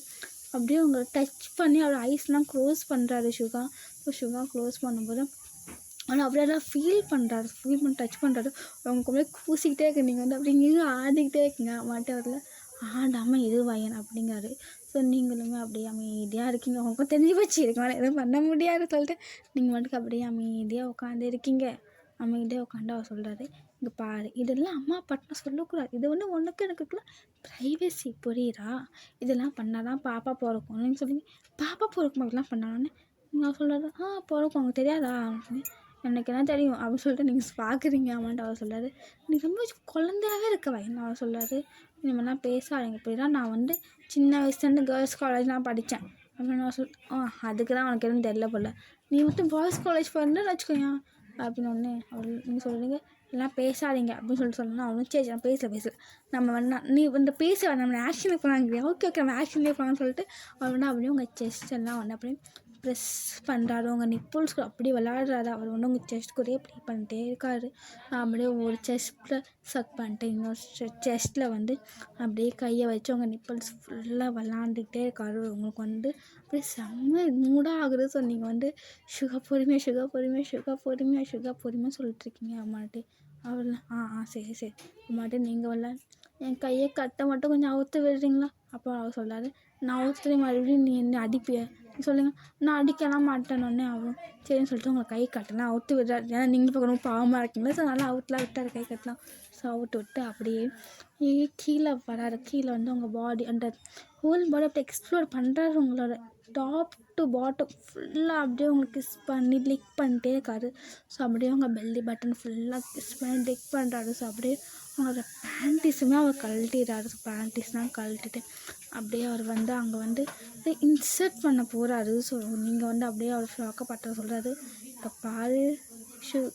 அப்படியே உங்களை டச் பண்ணி அவர் ஐஸ்லாம் க்ளோஸ் பண்ணுறாரு சுகா. ஸோ சுகா க்ளோஸ் பண்ணும்போது ஆனால் அப்படியே எல்லாம் ஃபீல் பண்ணி டச் பண்ணுறாரு. அவங்க அப்படியே கூசிக்கிட்டே இருக்கு. நீங்கள் வந்து அப்படி இங்கே ஆடிக்கிட்டே இருக்கீங்க. மாட்டவரில் ஆடாமல் இதுவாயன் அப்படிங்கிறாரு. ஸோ நீங்களுமே அப்படியே அமைதியாக இருக்கீங்க. உங்களுக்கு தெரிஞ்சு போச்சு இருக்கு மேலே எதுவும் பண்ண முடியாது சொல்லிட்டு நீங்கள் மட்டும் அப்படியே அமைதியாக உட்காந்து இருக்கீங்க. அமைதியாக உட்காந்து அவர் சொல்கிறாரு, இங்கே பாரு இதெல்லாம் அம்மா அப்பாட்டா சொல்லக்கூடாது. இது வந்து உனக்கு எனக்குள்ள ப்ரைவசி புரியுதா? இதெல்லாம் பண்ணால் தான் பாப்பா பிறக்கும். நீங்கள் சொல்லுங்க பாப்பா பிறக்கும் இதெல்லாம் பண்ணாலுன்னு நீங்கள் சொல்கிறாரு. பிறக்கும் உங்களுக்கு தெரியாதா? எனக்கு என்ன தெரியும் அப்படின்னு சொல்லிட்டு நீங்கள் பார்க்குறீங்க. அம்மாட்ட அவர் சொல்கிறாரு, நீ ரொம்ப குழந்தையாகவே இருக்கவா என்ன அவர் சொல்கிறாரு. இனிமேலாம் பேசாதீங்க இப்படிதான். நான் வந்து சின்ன வயசுலேருந்து கேர்ள்ஸ் காலேஜ் நான் படித்தேன் அப்படின்னு நான் அதுக்கு தான் உனக்கு எதுவும் தெரியல போல. நீ வந்து பாய்ஸ் காலேஜ் போயிருந்தேன்னு வச்சுக்கோங்க அப்படின்னு ஒன்று அவர் நீங்கள் சொல்கிறீங்க. எல்லாம் பேசாதீங்க அப்படின்னு சொல்லிட்டு சொல்லணும். அவனும் சரி நான் பேசல நம்ம வேணா நீ வந்து பேச வேணாம் நம்ம ஆக்ஷனுக்கு போனாங்க. ஓகே நம்ம ஆக்ஷன்லேயே போகலான்னு சொல்லிட்டு அவர் வந்து அப்படியே உங்கள் செஸ்ட் எல்லாம் வந்து அப்படியே ப்ரெஸ் பண்ணுறாரு. உங்கள் நிப்புள்ஸ்க்கு அப்படியே விளாடுறாரு. அவர் வந்து உங்கள் செஸ்ட் கூடயே ப்ளே பண்ணிட்டே இருக்காரு. அப்படியே ஒரு செஸ்ட்டில் சக் பண்ணிட்டு இன்னொரு செஸ்ட்டில் வந்து அப்படியே கையை வச்சு உங்கள் நிப்பிள்ஸ் ஃபுல்லாக விளாண்டுக்கிட்டே இருக்காரு. உங்களுக்கு வந்து அப்படியே செம்ம மூடாக ஆகுது. ஸோ நீங்கள் வந்து பொறுமையாக சொல்லிட்டுருக்கீங்க அம்மாட்டு. அவர்லாம் சரி அம்மாட்டு நீங்கள் வரல என் கையை கட்ட மட்டும் கொஞ்சம் அவுத்து விடுறீங்களா? அப்போ அவர் சொல்கிறாரு, நான் அவுத்துலேயும் மறுபடியும் நீ என்ன அடிப்பிய சொல்லுங்கள். நான் அடிக்கலாம் மாட்டேன்னொன்னே ஆகும் சரின்னு சொல்லிட்டு உங்களை கை கட்டலாம் அவுத்து விடுறாரு. ஏன்னா நீங்கள் இப்போ ரொம்ப பாவமாக இருக்கீங்களா? ஸோ நல்லா அவுத்துலாம் விட்டார் கை கட்டலாம். ஸோ அவுட்டு விட்டு அப்படியே கீழே வராரு. கீழே வந்து உங்கள் பாடி அந்த ஹோல் பாடி அப்படியே எக்ஸ்ப்ளோர் பண்ணுறாரு. உங்களோட டாப் டு பாட்டம் ஃபுல்லாக அப்படியே உங்களுக்கு கிஸ் பண்ணி லிக் பண்ணிட்டே இருக்காரு. ஸோ அப்படியே உங்கள் பெல்லி பட்டன் ஃபுல்லாக கிஸ் பண்ணி லிக் பண்ணுறாரு. ஸோ அப்படியே அவரோட பேண்டிஸுமே அவர் கழட்டிடுறாரு. ஸோ பேண்டிஸ்லாம் கழட்டிட்டு அப்படியே அவர் வந்து அங்கே வந்து இன்சர்ட் பண்ண போகிறாரு. ஸோ நீங்கள் வந்து அப்படியே அவர் ஷாக்கப்பட்ட சொல்கிறாரு, இங்கே பாரு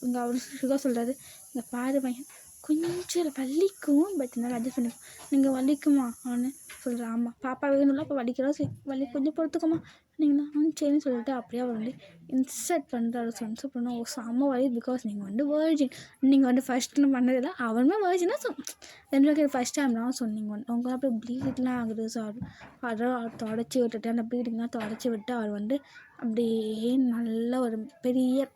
இங்கே அவர் சுகா சொல்கிறாரு, இங்கே பாரு பையன் கொஞ்சம் வலிக்கும் பட் என்னால் அட்ஜஸ்ட் பண்ணிக்கும். நீங்கள் வலிக்குமா அவனு சொல்கிறேன். ஆமாம் பாப்பா வேணும்ல அப்போ வலிக்கிறோம் சரி வலி கொஞ்சம் பொறுத்துக்கோமா நீங்கள் சரின்னு சொல்லிட்டு அப்படியே அவர் வந்து இன்சர்ட் பண்ணுறாரு. ஸோ இன்சர்ட் பண்ண செம்ம வலி. பிகாஸ் நீங்கள் வந்து வேர்ஜின் நீங்கள் வந்து ஃபஸ்ட்டு பண்ணதில்லை அவனுமே வேர்ஜினா. ஸோ ரெண்டு ஃபஸ்ட் டைம் தான். ஸோ நீங்கள் வந்து அவங்க அப்படியே ப்ளீட்லாம் ஆகுது. ஸோ அதை தொடச்சி விட்டுட்டு அந்த ப்ளீடிங்லாம் தொடச்சி விட்டு அவர் வந்து அப்படியே நல்ல ஒரு பெரிய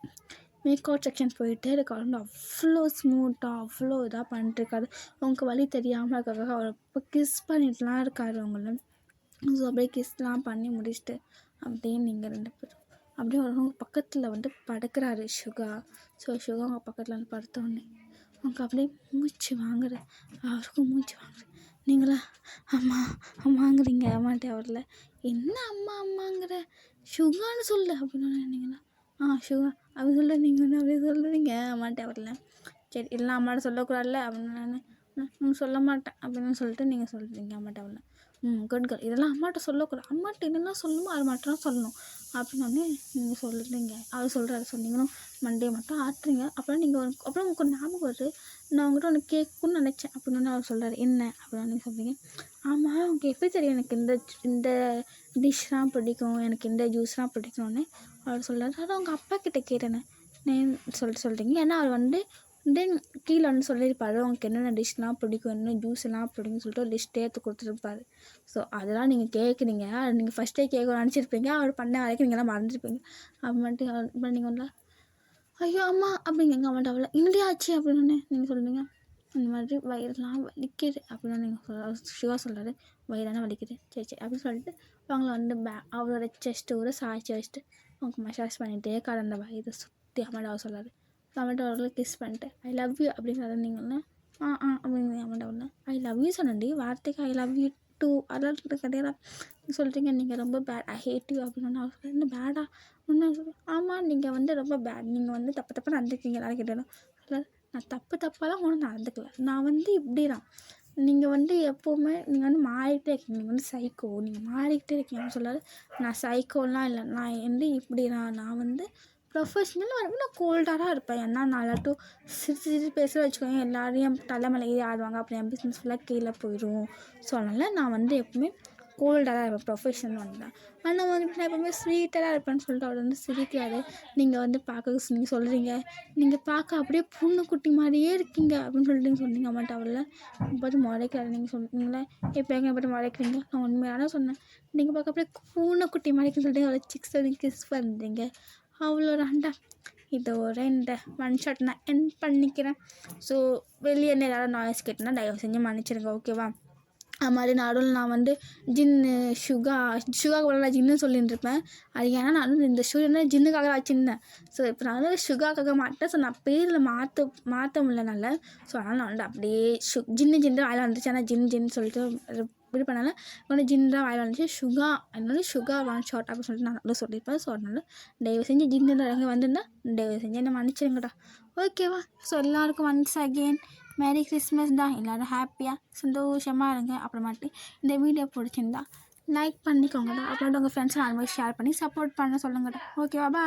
மேக் அவுட் செக்ஷன் போயிட்டே இருக்காரு. அவ்வளோ ஸ்மூத்தாக அவ்வளோ இதாக பண்ணிட்டுருக்காரு. உங்களுக்கு வலி தெரியாமல் இருக்கிறதுக்காக அவர் இப்போ கிஸ் பண்ணிட்டுலாம் இருக்காரு அவங்கள. ஸோ அப்படியே கிஸ்லாம் பண்ணி முடிச்சுட்டு அப்படியே நீங்கள் 2 பேரும் அப்படியே அவங்க பக்கத்தில் வந்து படுக்கிறாரு சுகா. ஸோ சுகா அவங்க பக்கத்தில் வந்து படுத்தோடனே அவங்க அப்படியே மூச்சு வாங்குற அவருக்கும் மூச்சு வாங்குற. நீங்களா அம்மாங்கிறீங்க அம்மாட்டே அவரில் என்ன அம்மாங்கிற சுகான்னு சொல்லு அப்படின்னு நீங்களா சுகா அப்படின்னு சொல்ல நீங்கள் வந்து அப்படியே சொல்லுறீங்க அம்மாட்டே அவரில். சரி இல்லை அம்மாட்ட சொல்லக்கூடாதுல்ல அப்படின்னு நான் சொல்ல மாட்டேன் அப்படின்னு சொல்லிட்டு நீங்கள் சொல்கிறீங்க அம்மாட்ட அவரில். குட் கேர்ள் இதெல்லாம் அம்மாட்ட சொல்லக்கூடாது. அம்மாட்ட என்னெல்லாம் சொல்லணுமோ அது மட்டும் தான் சொல்லணும் அப்படின்னே நீங்கள் சொல்கிறீங்க. அவர் சொல்கிறாரு. சொன்னீங்களும் மண்டே மட்டும் ஆட்டுறீங்க. அப்புறம் நீங்கள் அப்புறம் உங்களுக்கு ஞாபகம் வருது நான் உங்கள்கிட்ட ஒன்று கேட்கணும்னு நினச்சேன் அப்படின்னு அவர் சொல்கிறாரு. என்ன அப்படின்னு நீங்கள் சொல்கிறீங்க. ஆமாம் உங்களுக்கு எப்படி தெரியும் எனக்கு இந்த டிஷ்லாம் பிடிக்கும் எனக்கு இந்த ஜூஸ்லாம் பிடிக்கும்னு அவர் சொல்கிறாரு. அதை அவங்க அப்பா கிட்டே கேட்டேன்னு சொல்கிறீங்க. ஏன்னா அவர் வந்து கீழே வந்து சொல்லியிருப்பாரு உங்களுக்கு என்னென்ன டிஷ்லாம் பிடிக்கும் என்னென்ன ஜூஸ்லாம் பிடிக்கும்னு சொல்லிட்டு ஒரு லிஸ்ட்டே எடுத்து கொடுத்துருப்பாரு. ஸோ அதெல்லாம் நீங்கள் கேட்குறீங்க. நீங்கள் ஃபஸ்ட்டே கேட்க நினச்சிருப்பீங்க. அவர் பண்ண வரைக்கும் நீங்கள்லாம் மறந்துருப்பீங்க. அப்புறமேட்டு அப்புறம் நீங்கள் வந்து ஐயோ அம்மா அப்படிங்க அவன்ட்டு அவ்வளோ இந்தியாச்சு அப்படின்னு நீங்கள் சொல்லுவீங்க. இந்த மாதிரி வயிறுலாம் வலிக்குது அப்படின்னு நீங்கள் சிவா சொல்கிறாரு. வயிறான வலிக்குது சரி அப்படின்னு சொல்லிட்டு அவங்கள வந்து அவரோட செஸ்ட்டு கூட சாய்ச்சி வச்சுட்டு அவங்க மசாஜ் பண்ணிகிட்டே இருக்காரு அந்த வயிறு சுற்றி. அம்மாட்ட அவர் சொல்கிறாரு. அம்மாட்ட அவர்களை கிஸ் பண்ணிட்டு ஐ லவ் யூ அப்படிங்கிறத நீங்கள்னா அப்படிங்க அம்மாட்ட ஒன்று ஐ லவ் யூ சொன்னண்டி வார்த்தைக்கு ஐ லவ் யூ டூ அதெல்லாம் கிடையாது சொல்கிறீங்க. நீங்கள் ரொம்ப பேட் ஐ ஹேட் யூ அப்படின்னு அவர் என்ன பேடா ஒன்று ஆமாம் நீங்கள் வந்து ரொம்ப பேட் நீங்கள் வந்து தப்பாக நடந்துக்கிங்க எல்லாரும் கேட்டாலும் நான் தப்பாலாம் ஒன்றும் நடந்துக்கல. நான் வந்து இப்படி தான் நீங்கள் வந்து எப்போவுமே நீங்கள் வந்து மாறிக்கிட்டே இருக்கீங்க. நீங்கள் வந்து சைக்கோ, நீங்கள் மாறிக்கிட்டே இருக்கீங்கன்னு சொல்லாது. நான் சைக்கோலாம் இல்லை. நான் வந்து இப்படி நான் வந்து ப்ரொஃபஷ்னலாக வந்து நான் கோல்டாக தான் இருப்பேன். ஏன்னா நாளாட்டும் சிரிச்சு சிரிச்சு பேசுகிற வச்சுக்கோங்க, எல்லோரும் என் தலை மேலே ஏறி ஆடுவாங்க. அப்புறம் என் பிஸ்னஸ் ஃபுல்லாக கீழே போயிடும். ஸோ அதனால் நான் வந்து எப்பவுமே கோல்டாக தான் இருப்பேன். ப்ரொஃபஷனல் வந்தேன். ஆனால் வந்து நான் எப்பவுமே ஸ்வீட்டாக தான் இருப்பேன்னு சொல்லிட்டு அவர் வந்து சிரிக்கிறாரு. நீங்கள் வந்து பார்க்க நீங்கள் சொல்கிறீங்க, நீங்கள் பார்க்க அப்படியே பூனைக்குட்டி மாதிரியே இருக்கீங்க அப்படின்னு சொல்லிட்டு நீங்கள் சொன்னீங்க அம்மாட்ட. அவரில் பார்த்து முறைக்கிறாரு. நீங்கள் சொன்னீங்களே இப்போ எங்கே பார்த்து முறைக்கிறீங்க? நான் உண்மையான சொன்னேன். நீங்கள் பார்க்க அப்படியே பூனைக்குட்டி மாதிரின்னு சொல்லிட்டு அவரை சிக்ஸ் வந்து கிஸ் பண்ணுறீங்க. அவ்வளோ தான்டா. இதோட இந்த ஒன் ஷாட் நான் என் பண்ணிக்கிறேன். ஸோ வெளியே என்ன ஏதாவது நாய்ஸ் கேட்டேன்னா தயவு செஞ்சு மன்னிச்சிடுங்க, ஓகேவா? அது மாதிரி நடுவில் நான் வந்து ஜின்னு சுகாவுக்கு பதிலாக நான் ஜின்னு சொல்லிட்டு இருப்பேன். அது ஏன்னா நான் வந்து இந்த ஷூ ஜின்னுக்காக வச்சுருந்தேன். ஸோ இப்போ நான் வந்து சுகாக்காக மாட்டேன். ஸோ நான் பேரில் மாற்ற முடியலனால ஸோ அதனால் நான் வந்து அப்படியே ஜின்னு வாயில் வந்துச்சு. ஆனால் ஜின்னு சொல்லிட்டு இது பண்ணால வந்து ஜின்னு தான் வாயில் வந்துச்சு. சுகா அதனால சுகா ஒன் ஷாட் அப்படின்னு சொல்லிட்டு நான் வந்து சொல்லியிருப்பேன். ஸோ அதனால தயவு செஞ்சு ஜின்னு தான் எங்கே வந்திருந்தா தயவு செஞ்சு என்ன மன்னிச்சிருங்கடா, ஓகேவா? ஸோ எல்லாருக்கும் ஒன்ஸ் அகெயின் மேரி கிறிஸ்மஸ் தான். எல்லோரும் ஹாப்பியாக சந்தோஷமாக இருங்க. அப்புறமாட்டி இந்த வீடியோ பிடிச்சிருந்தா லைக் பண்ணிக்கோங்கடா. அப்புறம் உங்கள் ஃப்ரெண்ட்ஸ் நார்மலாக ஷேர் பண்ணி சப்போர்ட் பண்ண சொல்லுங்கடா, ஓகேவா? பாய்.